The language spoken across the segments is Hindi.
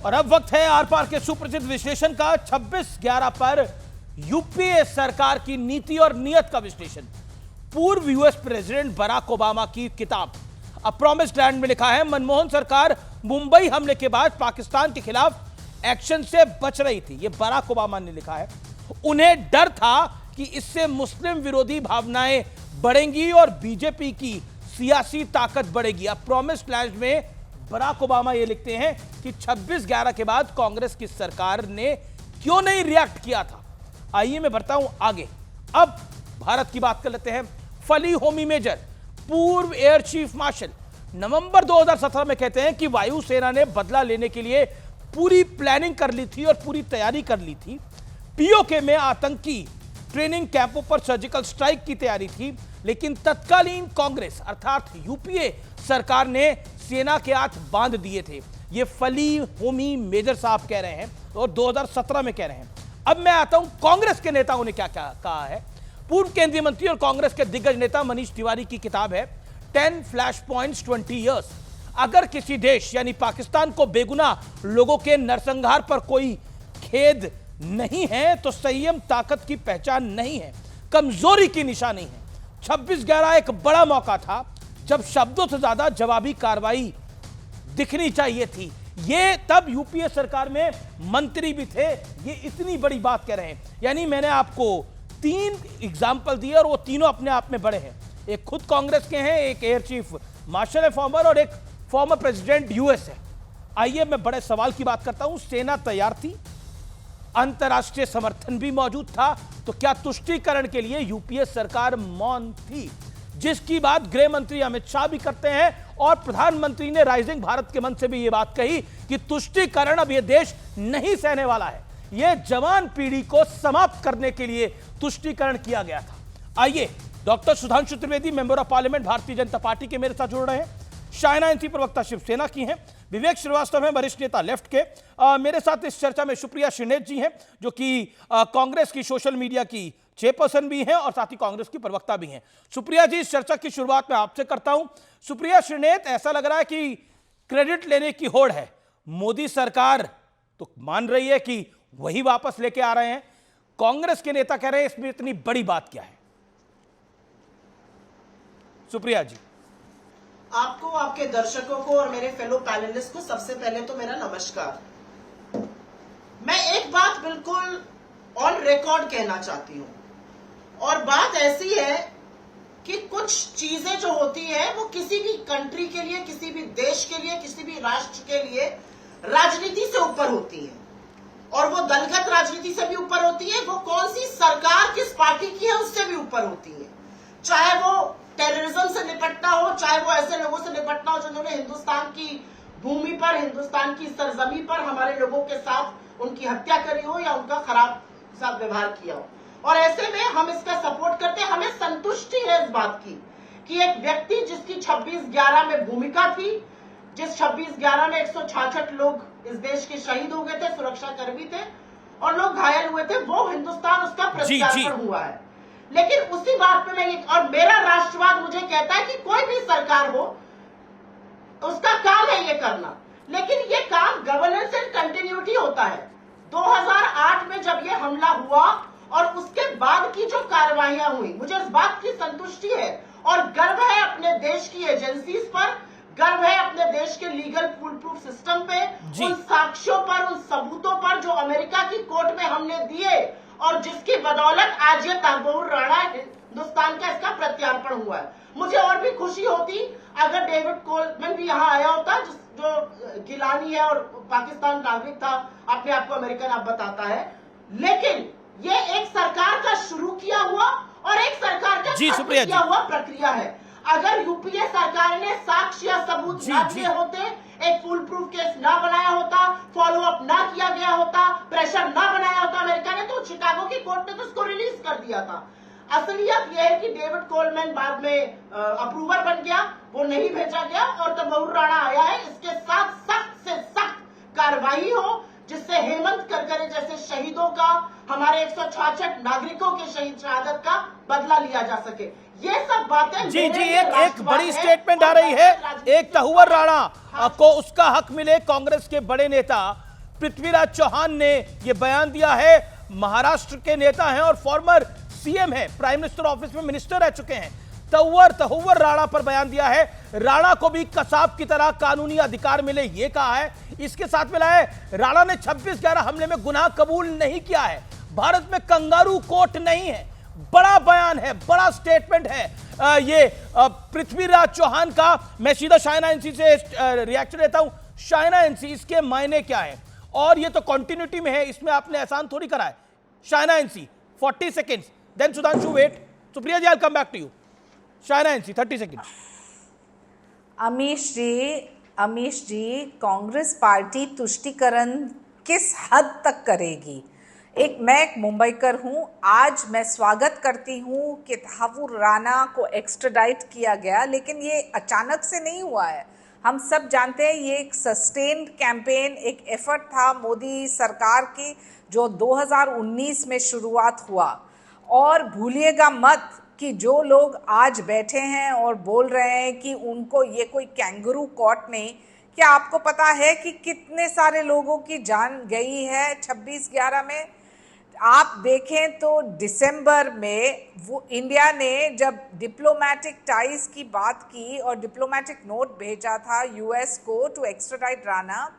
और अब वक्त है आर पार के सुप्रसिद्ध विश्लेषण का। 26/11 पर यूपीए सरकार की नीति और नीयत का विश्लेषण। पूर्व यूएस प्रेसिडेंट बराक ओबामा की किताब अ प्रॉमिस्ड लैंड में लिखा है, मनमोहन सरकार मुंबई हमले के बाद पाकिस्तान के खिलाफ एक्शन से बच रही थी। यह बराक ओबामा ने लिखा है। उन्हें डर था कि इससे मुस्लिम विरोधी भावनाएं बढ़ेंगी और बीजेपी की सियासी ताकत बढ़ेगी। अ प्रॉमिस्ड लैंड में बराक ओबामा ये लिखते हैं कि 26/11 के बाद कांग्रेस की सरकार ने क्यों नहीं रिएक्ट किया था। आइए मैं बढ़ता हूं आगे। अब भारत की बात कर लेते हैं। फली होमी मेजर, पूर्व एयर चीफ मार्शल, नवंबर 2017 में कहते हैं कि वायुसेना ने बदला लेने के लिए पूरी प्लानिंग कर ली थी और पूरी तैयारी कर ली थी। पीओके में आतंकी ट्रेनिंग कैंपों पर सर्जिकल स्ट्राइक की तैयारी थी, लेकिन तत्कालीन कांग्रेस अर्थात यूपीए सरकार ने सेना के हाथ बांध दिए थे। ये फली होमी मेजर साहब कह रहे हैं और 2017 में कह रहे हैं। अब मैं आता हूं कांग्रेस के नेताओं ने क्या क्या कहा है। पूर्व केंद्रीय मंत्री और कांग्रेस के दिग्गज नेता मनीष तिवारी की किताब है 10 फ्लैश पॉइंट्स 20 ईयर्स। अगर किसी देश यानी पाकिस्तान को बेगुनाह लोगों के नरसंहार पर कोई खेद नहीं है तो संयम ताकत की पहचान नहीं है, कमजोरी की निशानी है। 26/11 एक बड़ा मौका था जब शब्दों से ज्यादा जवाबी कार्रवाई दिखनी चाहिए थी। ये तब यूपीए सरकार में मंत्री भी थे, ये इतनी बड़ी बात कह रहे हैं। यानी मैंने आपको 3 एग्जाम्पल दिए और वो तीनों अपने आप में बड़े हैं। एक खुद कांग्रेस के हैं, एक एयर चीफ मार्शल है फॉर्मर, और एक फॉर्मर प्रेसिडेंट यूएस है। आइए मैं बड़े सवाल की बात करता हूं। सेना तैयार थी, अंतरराष्ट्रीय समर्थन भी मौजूद था, तो क्या तुष्टीकरण के लिए यूपीए सरकार मौन थी? जिसकी बात गृह मंत्री अमित शाह भी करते हैं और प्रधानमंत्री ने राइजिंग भारत के मंच से भी यह बात कही कि तुष्टीकरण अब यह देश नहीं सहने वाला है। यह जवान पीढ़ी को समाप्त करने के लिए तुष्टीकरण किया गया था। आइए, doctor Sudhanshu Trivedi, member of parliament Bharatiya Janata party के मेरे साथ जुड़ रहे हैं। शायना एनसी प्रवक्ता शिवसेना की हैं। विवेक श्रीवास्तव हैं, वरिष्ठ नेता लेफ्ट के। मेरे साथ इस चर्चा में सुप्रिया श्रीनेत जी हैं, जो कि कांग्रेस की सोशल मीडिया की चेयरपर्सन भी हैं और साथ ही कांग्रेस की प्रवक्ता भी हैं। सुप्रिया जी, इस चर्चा की शुरुआत मैं आपसे करता हूं। सुप्रिया श्रीनेत, ऐसा लग रहा है कि क्रेडिट लेने की होड़ है। मोदी सरकार तो मान रही है कि वही वापस लेके आ रहे हैं, कांग्रेस के नेता कह रहे हैं इसमें इतनी बड़ी बात क्या है? सुप्रिया जी। आपको, आपके दर्शकों को और मेरे फेलो पैनलिस्ट को सबसे पहले तो मेरा नमस्कार। मैं एक बात बिल्कुल ऑन रिकॉर्ड कहना चाहती हूं, और बात ऐसी है कि कुछ चीजें जो होती है वो किसी भी कंट्री के लिए, किसी भी देश के लिए, किसी भी राष्ट्र के लिए राजनीति से ऊपर होती है, और वो दलगत राजनीति से भी ऊपर होती है। वो कौन सी सरकार किस पार्टी की है उससे भी ऊपर होती है। चाहे वो टेररिज्म से निपटना हो, चाहे वो ऐसे लोगों से निपटना हो जिन्होंने हिंदुस्तान की भूमि पर, हिंदुस्तान की सरजमी पर हमारे लोगों के साथ उनकी हत्या करी हो या उनका खराब साथ व्यवहार किया हो। और ऐसे में हम इसका सपोर्ट करते हैं। हमें संतुष्टि है इस बात की कि एक व्यक्ति जिसकी 26/11 में भूमिका थी, जिस 26/11 में 166 लोग इस देश के शहीद हो गए थे, सुरक्षा कर्मी थे और लोग घायल हुए थे, वो हिंदुस्तान उसका प्रत्यार्पण हुआ है। लेकिन उसी बात पे मैं, और मेरा राष्ट्रवाद मुझे कहता है कि कोई भी सरकार हो उसका काम है ये करना, लेकिन ये काम गवर्नेंस एंड कंटिन्यूटी होता है। 2008 में जब ये हमला हुआ और उसके बाद की जो कार्रवाइयां हुई, मुझे इस बात की संतुष्टि है और गर्व है अपने देश की एजेंसीज पर, गर्व है अपने देश के लीगल फुल प्रूफ सिस्टम पे, उन साक्ष्यों पर, उन सबूतों पर जो अमेरिका की कोर्ट में हमने दिए और जिसकी बदौलत आज ये तहबूर राणा हिंदुस्तान का इसका प्रत्यार्पण हुआ है। मुझे और भी खुशी होती अगर डेविड कोलमैन भी यहाँ आया होता, जो गिलानी है और पाकिस्तान नागरिक था, अपने आप को अमेरिकन आप बताता है। लेकिन ये एक सरकार का शुरू किया हुआ और एक सरकार का खत्म किया हुआ प्रक्रिया है। अगर यूपीए सरकार ने साक्ष्य या सबूत न दिए होते, एक फुल प्रूफ केस ना बनाया होता, फॉलो अप ना किया गया होता, प्रेशर ना बनाया होता अमेरिका ने, तो शिकागो की कोर्ट ने तो उसको रिलीज कर दिया था। असलियत यह है कि डेविड कोलमैन बाद में अप्रूवर बन गया, वो नहीं भेजा गया और तबूर राणा आया है। इसके साथ सख्त से सख्त कार्रवाई हो जिससे हेमंत करकरे जैसे शहीदों का, हमारे 166 नागरिकों के शहीद शहादत का बदला लिया जा सके। ये सब बातें जी एक बड़ी स्टेटमेंट आ रही है, एक तहुवर राणा को उसका हक मिले। कांग्रेस के बड़े नेता पृथ्वीराज चौहान ने यह बयान दिया है। महाराष्ट्र के नेता हैं और फॉर्मर सीएम है, प्राइम मिनिस्टर ऑफिस में मिनिस्टर रह चुके हैं। तहुवर राणा पर बयान दिया है। राणा को भी कसाब की तरह कानूनी अधिकार मिले, यह कहा है। इसके साथ मिला है राणा ने 26/11 हमले में गुनाह कबूल नहीं किया है। भारत में कंगारू कोर्ट नहीं है। बड़ा बयान है, बड़ा स्टेटमेंट है ये पृथ्वीराज चौहान का। मैं सीधा शाइना एनसी से रिएक्शन लेता हूं। शाइना एनसी, इसके मायने क्या है? और ये तो कंटिन्यूटी में है, इसमें आपने एहसान थोड़ी करा है। Shaina NC 40 seconds, then Sudhanshu wait, Supriya ji I will come back to you. Shaina NC 30 second. Amish ji, Congress party तुष्टीकरण किस हद तक करेगी? मैं एक मुंबईकर हूं। आज मैं स्वागत करती हूं कि तहुवर राणा को एक्स्ट्राडाइट किया गया, लेकिन ये अचानक से नहीं हुआ है। हम सब जानते हैं ये एक सस्टेन्ड कैंपेन, एक एफर्ट था मोदी सरकार की, जो 2019 में शुरुआत हुआ। और भूलिएगा मत कि जो लोग आज बैठे हैं और बोल रहे हैं कि उनको ये कोई कैंगरू कोर्ट नहीं, क्या आपको पता है कि कितने सारे लोगों की जान गई है 26/11 में? आप देखें तो दिसंबर में वो इंडिया ने जब डिप्लोमेटिक टाइज की बात की और डिप्लोमेटिक नोट भेजा था यूएस को टू एक्स्ट्राडाइट राणा,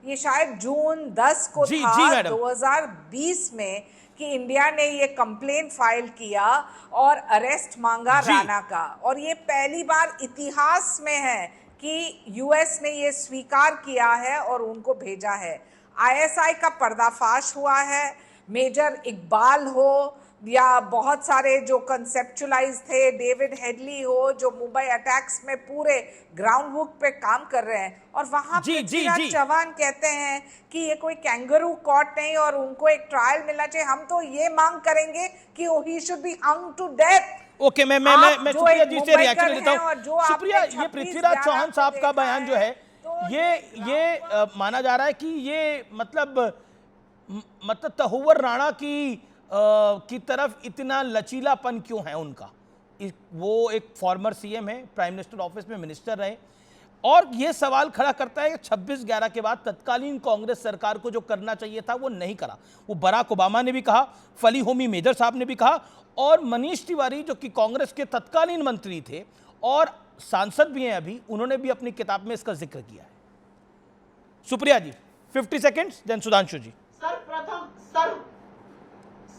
ये शायद जून 10 को था 2020 में, कि इंडिया ने ये कंप्लेंट फाइल किया और अरेस्ट मांगा राणा का। और ये पहली बार इतिहास में है कि यूएस ने ये स्वीकार किया है और उनको भेजा है। आईएसआई का पर्दाफाश हुआ है। मेजर इकबाल हो या बहुत सारे जो कंसेप्चुलाइज थे, डेविड हेडली हो, जो मुंबई अटैक्स में पूरे ग्राउंड वर्क पे काम कर रहे हैं, और वहां पृथ्वीराज चौहान कहते हैं कि ये कोई कैंगरू कोर्ट नहीं और उनको एक ट्रायल मिलना चाहिए। हम तो ये मांग करेंगे कि he should be hung to death. Okay, मैं सुप्रिया जी से रिएक्शन लेता हूं। सुप्रिया, ये पृथ्वीराज चौहान साहब का बयान जो है, ये माना जा रहा है कि ये मतलब तहुवर राणा की तरफ इतना लचीलापन क्यों है उनका? वो एक फॉर्मर सीएम है, प्राइम मिनिस्टर ऑफिस में मिनिस्टर रहे, और ये सवाल खड़ा करता है कि 26/11 के बाद तत्कालीन कांग्रेस सरकार को जो करना चाहिए था वो नहीं करा। वो बराक ओबामा ने भी कहा, फली होमी मेजर साहब ने भी कहा, और मनीष तिवारी जो कि कांग्रेस के तत्कालीन मंत्री थे और सांसद भी हैं अभी, उन्होंने भी अपनी किताब में इसका जिक्र किया है। सुप्रिया जी 50 सेकेंड्स, देन सुधांशु जी।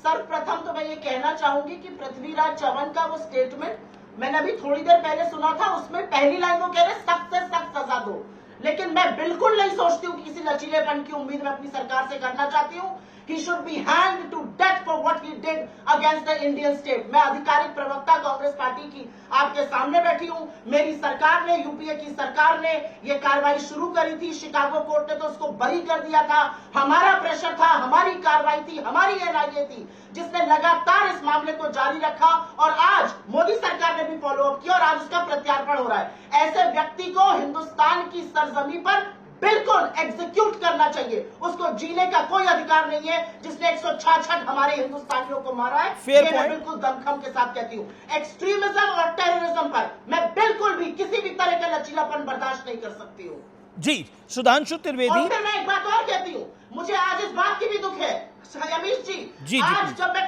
सर्वप्रथम तो मैं ये कहना चाहूंगी कि पृथ्वीराज चौहान का वो स्टेटमेंट मैंने अभी थोड़ी देर पहले सुना था, उसमें पहली लाइन वो कह रहे सख्त से सख्त सजा दो। लेकिन मैं बिल्कुल नहीं सोचती हूँ कि किसी लचीलेपन की उम्मीद मैं अपनी सरकार से करना चाहती हूँ। He should be hanged to death for what he did against the Indian state। मैं आधिकारिक प्रवक्ता कांग्रेस पार्टी की आपके सामने बैठी हूँ। मेरी सरकार ने, यूपीए की सरकार ने ये कार्रवाई शुरू करी थी। शिकागो कोर्ट ने तो उसको बरी कर दिया था। हमारा प्रेशर था, हमारी कार्रवाई थी, हमारी एनआईए थी जिसने लगातार इस मामले को जारी रखा, और आज मोदी सरकार ने भी फॉलो अप किया और आज उसका प्रत्यार्पण हो रहा है। ऐसे व्यक्ति को हिंदुस्तान की सरजमी पर बिल्कुल एग्जीक्यूट करना चाहिए। उसको जीने का कोई अधिकार नहीं है जिसने 166 हमारे हिंदुस्तानियों को मारा है। ये मैं बिल्कुल दमखम के साथ कहती हूँ। एक्सट्रीमिज्म और टेररिज्म पर मैं बिल्कुल भी किसी भी तरह का लचीलापन बर्दाश्त नहीं कर सकती हूँ। जी सुधांशु त्रिवेदी। और फिर मैं एक बात और कहती हूँ, मुझे आज इस बात की भी दुख है अमीश जी, आज जब मैं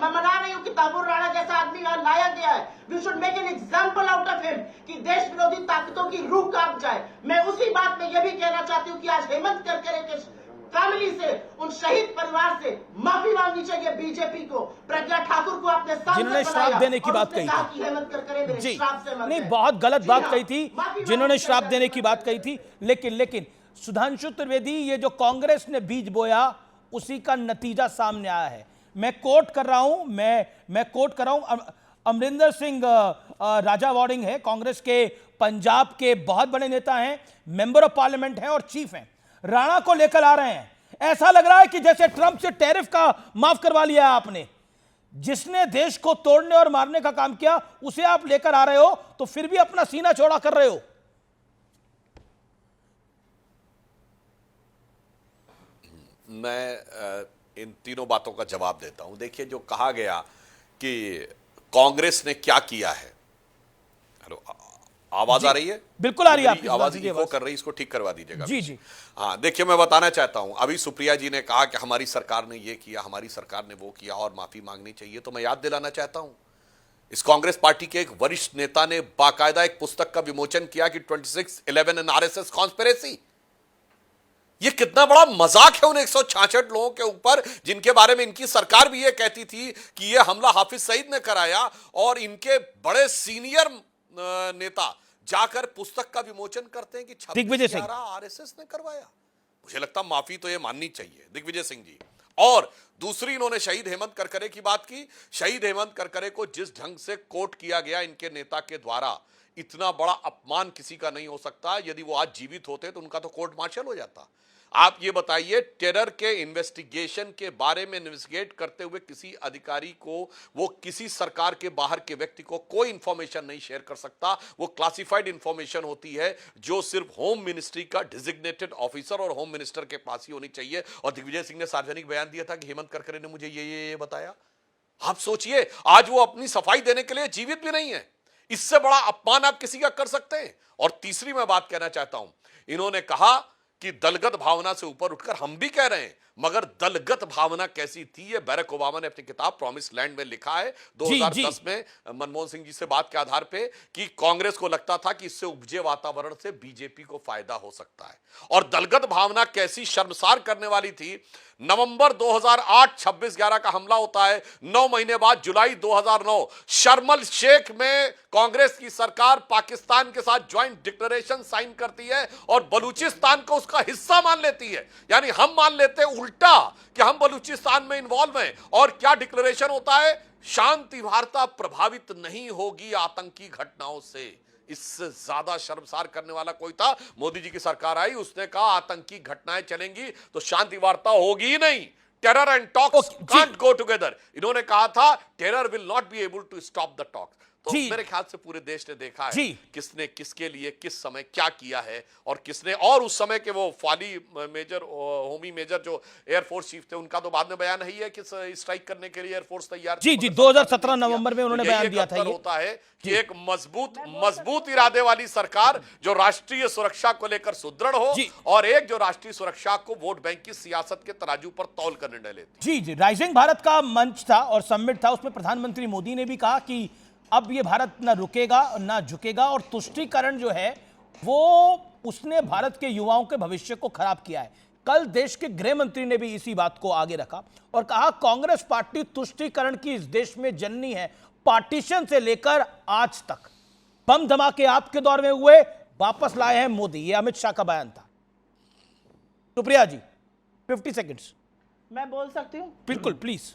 मैं मना रही हूँ कि तहुवर राणा जैसा आदमी यहाँ लाया गया है, we should make an example out of him, कि देश विरोधी ताकतों की रूह कांप जाए। मैं उसी बात में यह भी कहना चाहती हूँ कि आज हेमंत करकरे के फैमिली से, उन शहीद परिवार से माफी मांगनी चाहिए बीजेपी को। प्रज्ञा ठाकुर को आपने जिन्होंने श्राप देने की बात कही थी, हेमंत करकरे मेरे श्राप से नहीं, बहुत गलत बात कही थी जिन्होंने श्राप देने की बात कही थी। लेकिन सुधांशु त्रिवेदी, ये जो कांग्रेस ने बीज बोया उसी का नतीजा सामने आया है। मैं कोट कर रहा हूं, अमरिंदर सिंह राजा वार्डिंग है, कांग्रेस के पंजाब के बहुत बड़े नेता हैं, मेंबर ऑफ पार्लियामेंट हैं और चीफ हैं। राणा को लेकर आ रहे हैं। ऐसा लग रहा है कि जैसे ट्रंप से टैरिफ का माफ करवा लिया है आपने। जिसने देश को तोड़ने और मारने का काम किया उसे आप लेकर आ रहे हो, तो फिर भी अपना सीना चौड़ा कर रहे हो। मैं इन तीनों बातों का जवाब देता हूं। देखिए, जो कहा गया कि कांग्रेस ने क्या किया है, आवाज आ रही है? बिल्कुल आ रही है मेरी आपकी आवाज की इको कर रही है, इसको ठीक करवा दीजिएगा। जी जी। हाँ, देखिए मैं बताना चाहता हूं, अभी सुप्रिया जी ने कहा कि हमारी सरकार ने ये किया, हमारी सरकार ने वो किया और माफी मांगनी चाहिए, तो मैं याद दिलाना चाहता हूं, इस कांग्रेस पार्टी के एक वरिष्ठ नेता ने बाकायदा एक पुस्तक का विमोचन किया कि 2611 एंड आरएसएस कॉन्स्पिरेसी। ये कितना बड़ा मजाक है उन 166 लोगों के ऊपर जिनके बारे में इनकी सरकार भी ये कहती थी कि ये हमला हाफिज सईद ने कराया, और इनके बड़े सीनियर नेता जाकर पुस्तक का विमोचन करते हैं कि 26/11 आरएसएस ने करवाया। मुझे लगता माफी तो ये माननी चाहिए दिग्विजय सिंह जी। और दूसरी, इन्होंने शहीद हेमंत करकरे की बात की। शहीद हेमंत करकरे को जिस ढंग से कोट किया गया इनके नेता के द्वारा, इतना बड़ा अपमान किसी का नहीं हो सकता। यदि वो आज जीवित होते तो उनका तो कोर्ट मार्शल हो जाता। आप ये बताइए, टेरर के इन्वेस्टिगेशन के बारे में इन्वेस्टिगेट करते हुए किसी अधिकारी को, वो किसी सरकार के बाहर के व्यक्ति को कोई इंफॉर्मेशन नहीं शेयर कर सकता। वो क्लासिफाइड इंफॉर्मेशन होती है जो सिर्फ होम मिनिस्ट्री का डिजिग्नेटेड ऑफिसर और होम मिनिस्टर के पास ही होनी चाहिए। और दिग्विजय सिंह ने सार्वजनिक बयान दिया था कि हेमंत करकरे ने मुझे ये बताया। आप सोचिए, आज वो अपनी सफाई देने के लिए जीवित भी नहीं है। इससे बड़ा अपमान आप किसी का कर सकते हैं? और तीसरी मैं बात कहना चाहता हूं, इन्होंने कहा कि दलगत भावना से ऊपर उठकर, हम भी कह रहे हैं, मगर दलगत भावना कैसी थी ये बैरक ओबामा ने अपनी किताब प्रॉमिस लैंड में लिखा है 2010 में मनमोहन सिंह जी से बात के आधार पे, कि कांग्रेस को लगता था कि इससे उपजे वातावरण से बीजेपी को फायदा हो सकता है। और दलगत भावना कैसी शर्मसार करने वाली थी। नवंबर 2008 26/11 का हमला होता है, 9 महीने बाद जुलाई 2009 शर्मल शेख में कांग्रेस की सरकार पाकिस्तान के साथ ज्वाइंट डिक्लेरेशन साइन करती है और बलूचिस्तान को उसका हिस्सा मान लेती है। यानी हम मान लेते उल्टा कि हम बलूचिस्तान में इन्वॉल्व हैं। और क्या डिक्लेरेशन होता है? शांति वार्ता प्रभावित नहीं होगी आतंकी घटनाओं से। इससे ज्यादा शर्मसार करने वाला कोई था? मोदी जी की सरकार आई, उसने कहा आतंकी घटनाएं चलेंगी तो शांति वार्ता होगी ही नहीं। Terror and talks can't go together. इन्होंने कहा था terror will not be able to stop the talks. तो मेरे ख्याल से पूरे देश ने देखा है किसने किसके लिए किस समय क्या किया है, और किसने, और उस समय के वो फाली मेजर, होमी मेजर जो एयरफोर्स चीफ थे, उनका तो बाद में बयान है कि स्ट्राइक करने के लिए एयरफोर्स तैयार थी। जी 2017 नवंबर में उन्होंने बयान दिया था। होता है कि एक मजबूत इरादे वाली सरकार जो राष्ट्रीय सुरक्षा को लेकर सुदृढ़ हो, और एक जो राष्ट्रीय सुरक्षा को वोट बैंक की सियासत के तराजू पर तौल कर निर्णय लेती। जी राइजिंग भारत का मंच था और समिट था, उसमें प्रधानमंत्री मोदी ने भी कहा कि अब ये भारत ना रुकेगा ना झुकेगा, और तुष्टीकरण जो है वो उसने भारत के युवाओं के भविष्य को खराब किया है। कल देश के गृह मंत्री ने भी इसी बात को आगे रखा और कहा कांग्रेस पार्टी तुष्टीकरण की इस देश में जननी है। पार्टीशन से लेकर आज तक बम धमाके आपके दौर में हुए, वापस लाए हैं मोदी। ये अमित शाह का बयान था। सुप्रिया जी 50 सेकेंड्स। मैं बोल सकती हूँ? बिल्कुल प्लीज।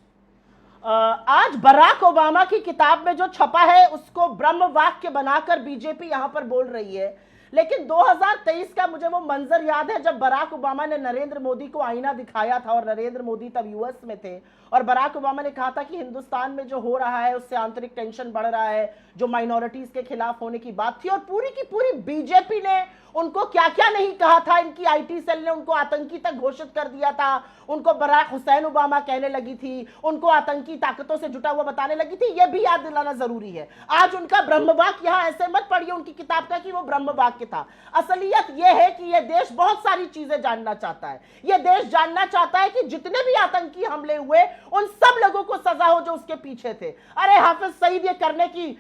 आज बराक ओबामा की किताब में जो छपा है उसको ब्रह्म वाक्य बनाकर बीजेपी यहां पर बोल रही है। लेकिन 2023 का मुझे वो मंजर याद है जब बराक ओबामा ने नरेंद्र मोदी को आईना दिखाया था, और नरेंद्र मोदी तब यूएस में थे, और बराक ओबामा ने कहा था कि हिंदुस्तान में जो हो रहा है उससे आंतरिक टेंशन बढ़ रहा है, जो माइनॉरिटीज के खिलाफ होने की बात थी। और पूरी की पूरी बीजेपी ने उनको क्या क्या नहीं कहा था। इनकी आईटी सेल ने उनको आतंकी तक घोषित कर दिया था, उनको बराक हुसैन ओबामा कहने लगी थी, उनको आतंकी ताकतों से जुटा हुआ बताने लगी थी। यह भी याद दिलाना जरूरी है। आज उनका ब्रह्मवाक्य यहां ऐसे मत पढ़िए उनकी किताब का कि वो ब्रह्मवाक्य था। असलियत यह है कि यह देश बहुत सारी चीजें जानना चाहता है। यह देश जानना चाहता है कि जितने भी आतंकी हमले हुए उन सब लोगों को सजा हो जो उसके पीछे थे। अरे हाफिज सईद ये करने की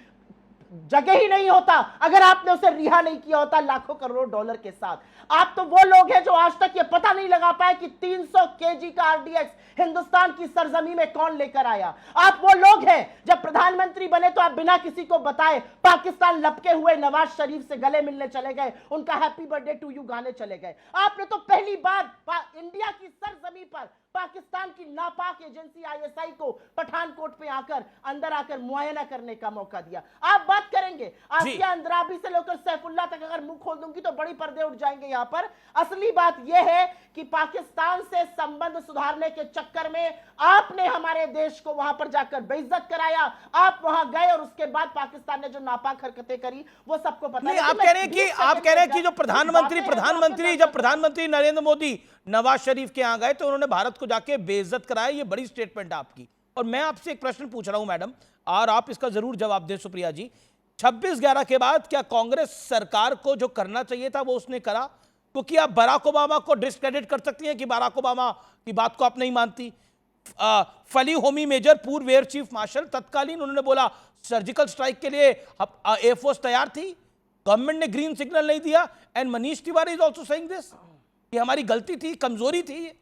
जगह ही नहीं होता अगर आपने उसे रिहा नहीं किया होता लाखों करोड़ डॉलर के साथ। आप तो वो लोग हैं जो आज तक ये पता नहीं लगा पाए कि 300 केजी का आरडीएक्स हिंदुस्तान की सरजमी में कौन लेकर आया। आप वो लोग हैं जब प्रधानमंत्री बने तो आप बिना किसी को बताए पाकिस्तान लपके हुए नवाज शरीफ से गले मिलने चले गए, उनका हैप्पी बर्थडे टू यू गाने चले गए। आपने तो पहली बार इंडिया की सरजमी पर पाकिस्तान की नापाक एजेंसी आईएसआई को पठानकोट पे आकर अंदर आकर मुआयना करने का मौका दिया। आप बात करेंगे आसिया अंद्राबी से लेकर सैफुल्लाह तक अगर मुंह खोल दूंगी तो बड़ी पर्दे उठ जाएंगे यहां पर। असली बात यह है कि पाकिस्तान से संबंध सुधारने के चक्कर में आपने हमारे देश को वहां पर जाकर बेइज्जत कराया। आप वहां गए और उसके बाद पाकिस्तान ने जो नापाक हरकतें करी वो सबको पता है। आप कह रहे हैं कि जो प्रधानमंत्री नरेंद्र मोदी नवाज शरीफ के यहां गए तो उन्होंने भारत को जाके बेइज्जत कराया। ये बड़ी स्टेटमेंट है आपकी। और मैं आपसे एक प्रश्न पूछ रहा हूं मैडम, और आप इसका जरूर जवाब दें सुप्रिया जी, 26/11 के बाद क्या कांग्रेस सरकार को जो करना चाहिए था वो उसने करा? क्योंकि आप बराक ओबामा को डिस्क्रेडिट कर सकती हैं कि बराक ओबामा की बात को आप नहीं मानती। फली होमी मेजर, पूर्व एयर चीफ मार्शल, तत्कालीन उन्होंने बोला सर्जिकल स्ट्राइक के लिए एयरफोर्स तैयार थी, गवर्नमेंट ने ग्रीन सिग्नल नहीं दिया। And Manish Tiwari is also saying this कि हमारी गलती थी, कमजोरी थी।